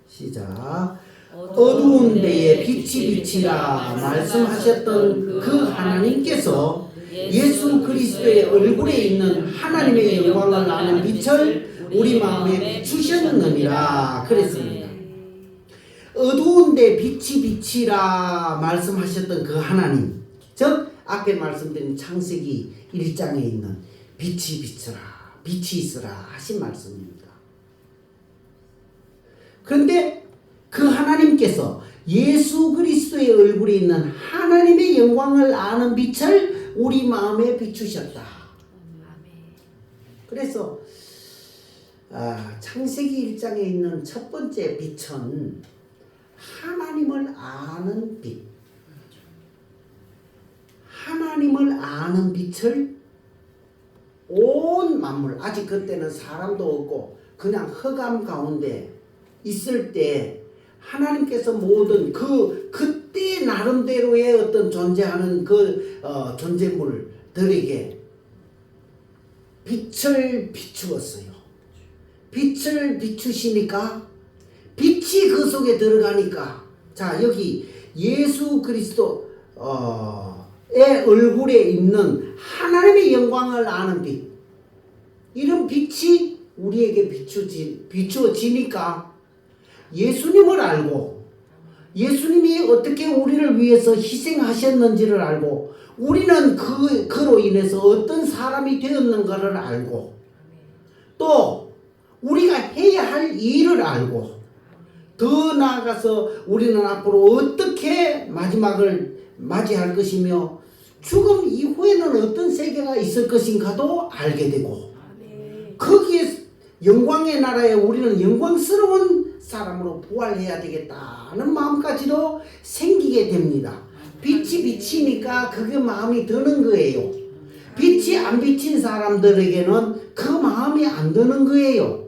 시작. 어두운 데에 빛이 비치라 말씀하셨던 그 하나님께서 예수 그리스도의 얼굴에 있는 하나님의 영광을 아는 빛을 우리 마음에 비추셨느니라 그랬습니다. 어두운 데 빛이 비치라 말씀하셨던 그 하나님, 즉 앞에 말씀드린 창세기 1장에 있는 빛이 비치라, 빛이 있으라 하신 말씀입니다. 그런데 그 하나님께서 예수 그리스도의 얼굴에 있는 하나님의 영광을 아는 빛을 우리 마음에 비추셨다. 그래서 창세기 1장에 있는 첫 번째 빛은 하나님을 아는 빛. 하나님을 아는 빛을 온 만물, 아직 그때는 사람도 없고 그냥 흑암 가운데 있을 때 하나님께서 모든 그때 나름대로의 어떤 존재하는 존재물들에게 빛을 비추었어요. 빛을 비추시니까 빛이 그 속에 들어가니까, 자 여기 예수 그리스도의 얼굴에 있는 하나님의 영광을 아는 빛, 이런 빛이 우리에게 비추어지니까 예수님을 알고 예수님이 어떻게 우리를 위해서 희생하셨는지를 알고 우리는 그로 인해서 어떤 사람이 되었는가를 알고 또 우리가 해야 할 일을 알고 더 나아가서 우리는 앞으로 어떻게 마지막을 맞이할 것이며 죽음 이후에는 어떤 세계가 있을 것인가도 알게 되고 거기에 영광의 나라에 우리는 영광스러운 사람으로 부활해야 되겠다는 마음까지도 생기게 됩니다. 빛이 비치니까 그게 마음이 드는 거예요. 빛이 안 비친 사람들에게는 그 마음이 안 드는 거예요.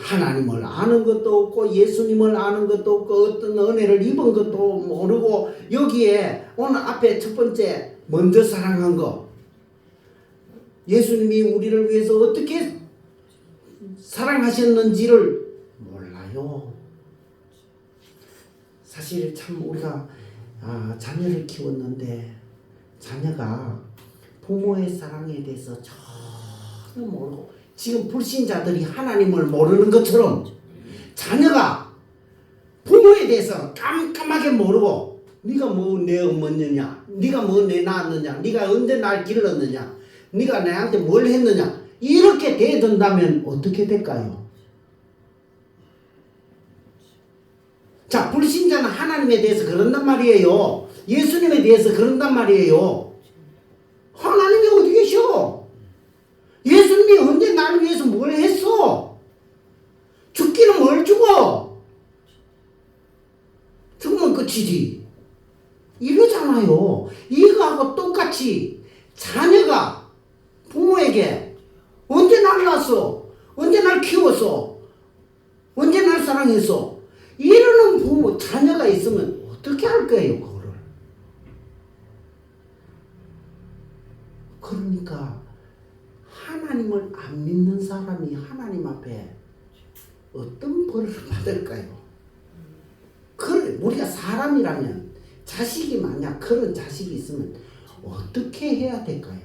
하나님을 아는 것도 없고 예수님을 아는 것도 없고 어떤 은혜를 입은 것도 모르고 여기에 오늘 앞에 첫 번째 먼저 사랑한 거, 예수님이 우리를 위해서 어떻게 사랑하셨는지를 몰라요. 사실 참 우리가 자녀를 키웠는데 자녀가 부모의 사랑에 대해서 전혀 모르고 지금 불신자들이 하나님을 모르는 것처럼 자녀가 부모에 대해서 깜깜하게 모르고 네가 뭐 내 어머니냐, 네가 뭐 내 낳았느냐, 네가 언제 날 길렀느냐, 네가 내한테 뭘 했느냐, 이렇게 대든다면 어떻게 될까요? 자, 불신자는 하나님에 대해서 그런단 말이에요. 예수님에 대해서 그런단 말이에요. 하나님이 어디 계셔? 예수님이 언제 나를 위해서 뭘 했어? 죽기는 뭘 죽어? 죽으면 끝이지. 이러잖아요. 이거하고 똑같이 자녀가 부모에게 언제 날 낳았어? 언제 날 키웠어? 언제 날 사랑했어? 이러는 부모, 자녀가 있으면 어떻게 할 거예요, 그거를? 그러니까 하나님을 안 믿는 사람이 하나님 앞에 어떤 벌을 받을까요? 그래, 우리가 사람이라면 자식이 만약 그런 자식이 있으면 어떻게 해야 될까요?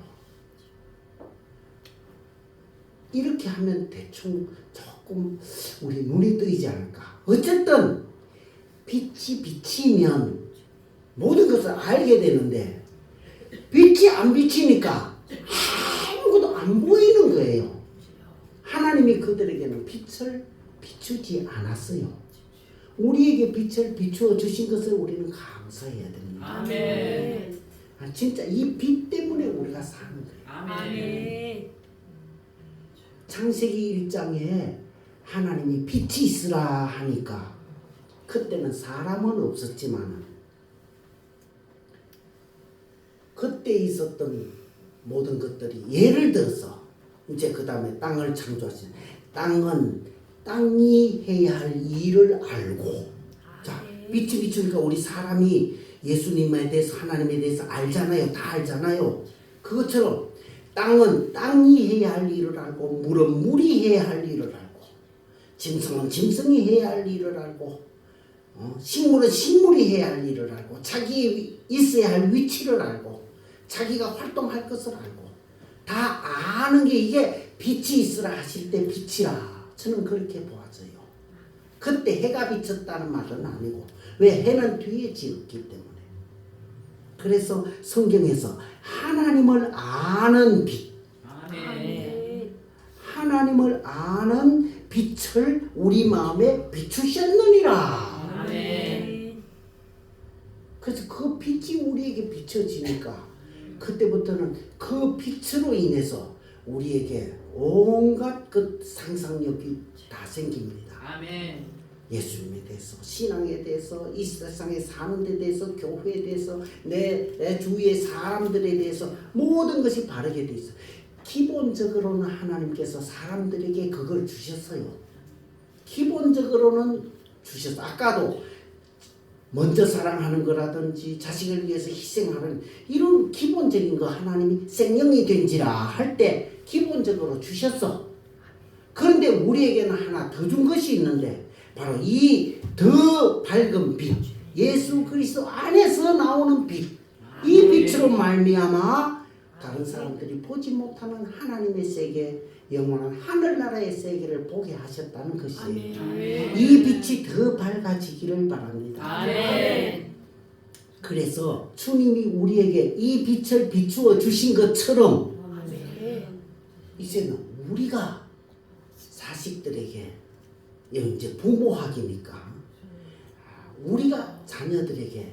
이렇게 하면 대충 조금 우리 눈이 뜨이지 않을까? 어쨌든 빛이 비치면 모든 것을 알게 되는데 빛이 안 비치니까 아무것도 안 보이는 거예요. 하나님이 그들에게는 빛을 비추지 않았어요. 우리에게 빛을 비추어 주신 것을 우리는 감사해야 됩니다. 아멘. 진짜 이 빛 때문에 우리가 사는 거예요. 아멘. 창세기 1장에 하나님이 빛이 있으라 하니까 그때는 사람은 없었지만 그때 있었던 모든 것들이 예를 들어서 이제 그 다음에 땅을 창조하신 땅은 땅이 해야 할 일을 알고 자 빛이 비추니까 우리 사람이 예수님에 대해서 하나님에 대해서 알잖아요. 다 알잖아요. 그것처럼 땅은 땅이 해야 할 일을 알고 물은 물이 해야 할 일을 알고 짐승은 짐승이 해야 할 일을 알고 식물은 식물이 해야 할 일을 알고 자기 있어야 할 위치를 알고 자기가 활동할 것을 알고 다 아는 게 이게 빛이 있으라 하실 때 빛이라 저는 그렇게 보아져요. 그때 해가 비쳤다는 말은 아니고 왜 해는 뒤에 지었기 때문에 그래서 성경에서 하나님을 아는 빛 아멘. 하나님을 아는 빛을 우리 마음에 비추셨느니라. 아멘. 그래서 그 빛이 우리에게 비춰지니까 그때부터는 그 빛으로 인해서 우리에게 온갖 그 상상력이 다 생깁니다. 아멘. 예수님에 대해서, 신앙에 대해서, 이 세상에 사는 데 대해서, 교회에 대해서, 내 주위의 사람들에 대해서 모든 것이 바르게 돼 있어요. 기본적으로는 하나님께서 사람들에게 그걸 주셨어요. 기본적으로는 주셨어요. 아까도 먼저 사랑하는 거라든지 자식을 위해서 희생하는 이런 기본적인 거 하나님이 생명이 된지라 할 때 기본적으로 주셨어. 그런데 우리에게는 하나 더 준 것이 있는데 바로 이 더 밝은 빛 예수 그리스도 안에서 나오는 빛 이 빛으로 말미암아 다른 사람들이 보지 못하는 하나님의 세계 영원한 하늘나라의 세계를 보게 하셨다는 것이에요. 아멘. 이 빛이 더 밝아지기를 바랍니다. 아멘. 그래서 주님이 우리에게 이 빛을 비추어 주신 것처럼 이제는 우리가 자식들에게 이제 부모학이니까 우리가 자녀들에게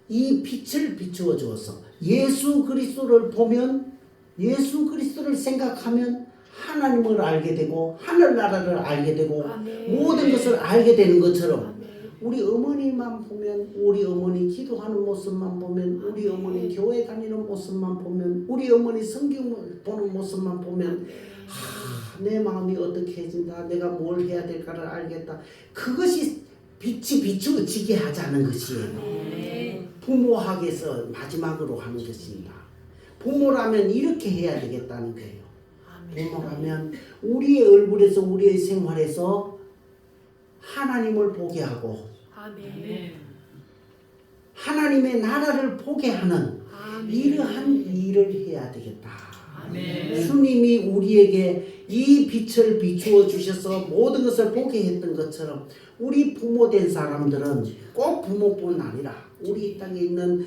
이 빛을 비추어 주어서 예수 그리스도를 보면 예수 그리스도를 생각하면 하나님을 알게 되고 하늘나라를 알게 되고 모든 것을 알게 되는 것처럼 우리 어머니만 보면 우리 어머니 기도하는 모습만 보면 우리 어머니 교회 다니는 모습만 보면 우리 어머니 성경 보는 모습만 보면 내 마음이 어떻게 해진다 내가 뭘 해야 될까를 알겠다 그것이 빛이 비추어지게 하자는 것이에요. 부모학에서 마지막으로 하는 것입니다. 부모라면 이렇게 해야 되겠다는 거예요. 부모라면 우리의 얼굴에서 우리의 생활에서 하나님을 보게 하고 하나님의 나라를 보게 하는 이러한 일을 해야 되겠다. 주님이 우리에게 이 빛을 비추어 주셔서 모든 것을 보게 했던 것처럼 우리 부모된 사람들은 꼭 부모뿐 아니라 우리 이 땅에 있는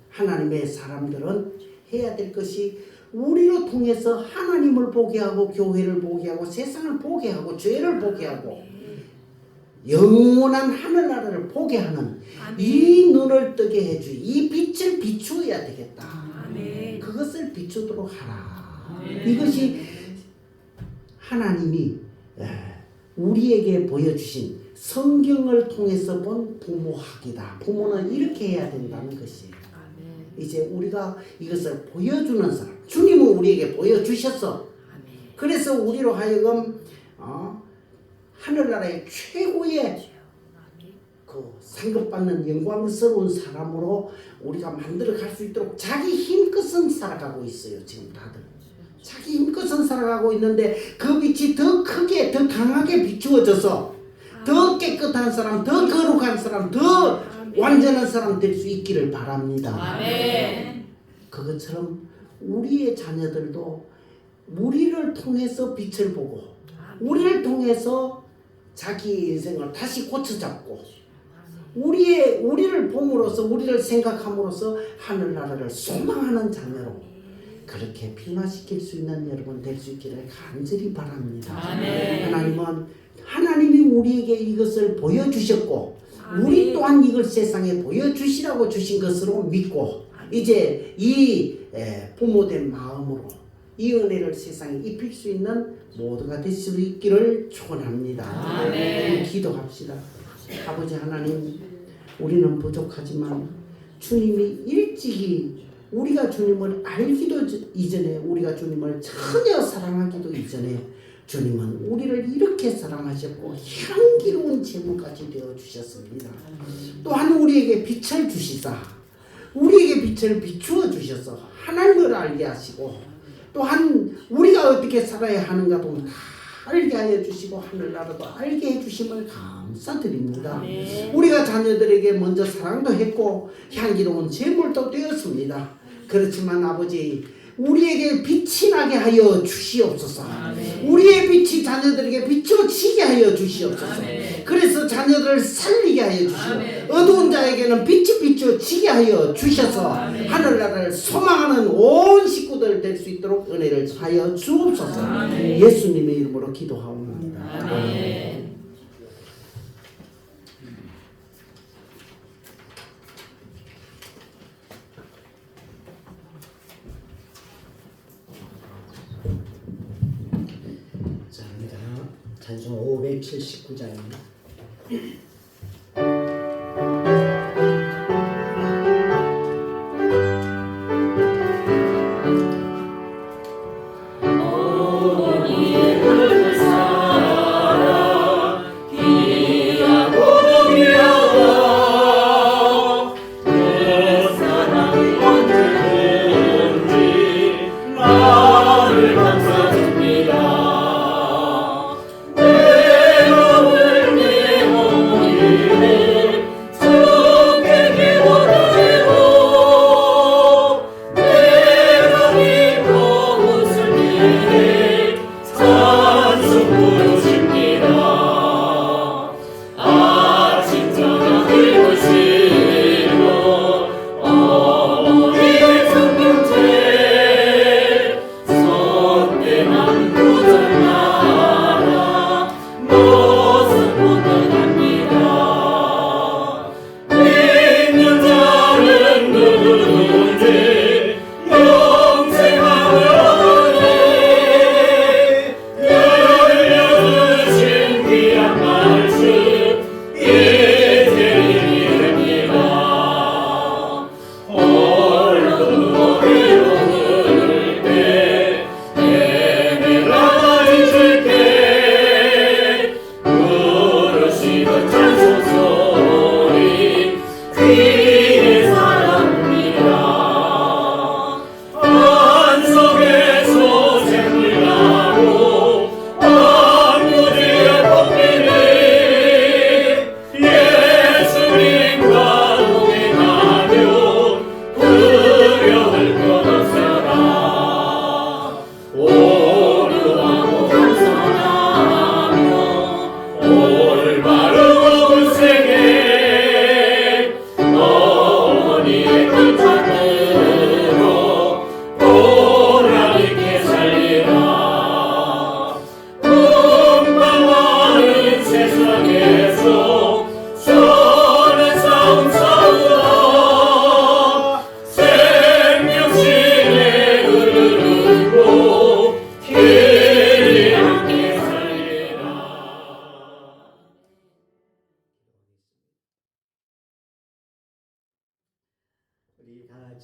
하나님의 사람들은 해야 될 것이 우리로 통해서 하나님을 보게 하고 교회를 보게 하고 세상을 보게 하고 죄를 보게 하고 영원한 하늘나라를 보게 하는 이 눈을 뜨게 해주 이 빛을 비추어야 되겠다. 그것을 비추도록 하라. 이것이 하나님이 우리에게 보여주신 성경을 통해서 본 부모학이다. 부모는 이렇게 해야 된다는 것이에요. 아멘. 이제 우리가 이것을 보여주는 사람, 주님은 우리에게 보여주셨어. 아멘. 그래서 우리로 하여금 하늘나라의 최고의 그 상급받는 영광스러운 사람으로 우리가 만들어 갈 수 있도록 자기 힘껏은 살아가고 있어요. 지금 다들 자기 힘껏은 살아가고 있는데 그 빛이 더 크게 더 강하게 비추어져서 더 깨끗한 사람, 더 거룩한 사람, 더 완전한 사람 될 수 있기를 바랍니다. 아멘. 그것처럼 우리의 자녀들도 우리를 통해서 빛을 보고 우리를 통해서 자기 인생을 다시 고쳐잡고 우리를 봄으로써 우리를 생각함으로써 하늘나라를 소망하는 자녀로 그렇게 변화시킬 수 있는 여러분 될 수 있기를 간절히 바랍니다. 아멘. 하나님이 우리에게 이것을 보여주셨고 우리 또한 이걸 세상에 보여주시라고 주신 것으로 믿고 이제 이 부모된 마음으로 이 은혜를 세상에 입힐 수 있는 모두가 될 수 있기를 축원합니다. 아멘. 기도합시다. 아버지 하나님, 우리는 부족하지만 주님이 일찍이 우리가 주님을 알기도 이전에 우리가 주님을 전혀 사랑하기도 이전에 주님은 우리를 이렇게 사랑하셨고 향기로운 제물까지 되어 주셨습니다. 또한 우리에게 빛을 주시사 우리에게 빛을 비추어 주셔서 하나님을 알게 하시고 또한 우리가 어떻게 살아야 하는가도 다 알게 하여 주시고 하늘나라도 알게 해주심을 감사드립니다. 우리가 자녀들에게 먼저 사랑도 했고 향기로운 제물도 되었습니다. 그렇지만 아버지 우리에게 빛이 나게 하여 주시옵소서. 우리의 빛이 자녀들에게 비춰지게 하여 주시옵소서. 그래서 자녀들을 살리게 하여 주시고 어두운 자에게는 빛이 비춰지게 하여 주셔서 하늘나라를 소망하는 온 식구들 될 수 있도록 은혜를 하여 주옵소서. 예수님의 이름으로 기도하옵나이다. 아멘. 자, 찬송 579장입니다. 내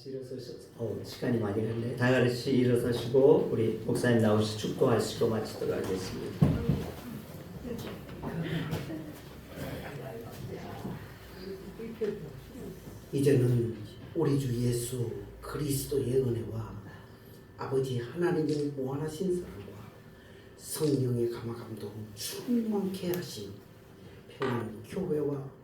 같이 일어서셔서 시간이 많이 갔네. 다 같이 일어서시고 우리 목사님 나오시 축도하시고 마치도록 하겠습니다. 이제는 우리 주 예수 그리스도의 은혜와 아버지 하나님의 무한하신 사랑과 성령의 감화감동 충만케 하신 평양 교회와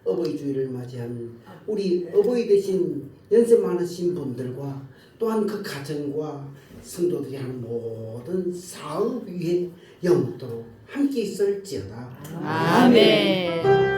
어버이 주일을 맞이한 우리 어버이 되신 연세 많으신 분들과 또한 그 가정과 성도들이 하는 모든 사업 위에 영원토록 함께 있을지어다. 아멘.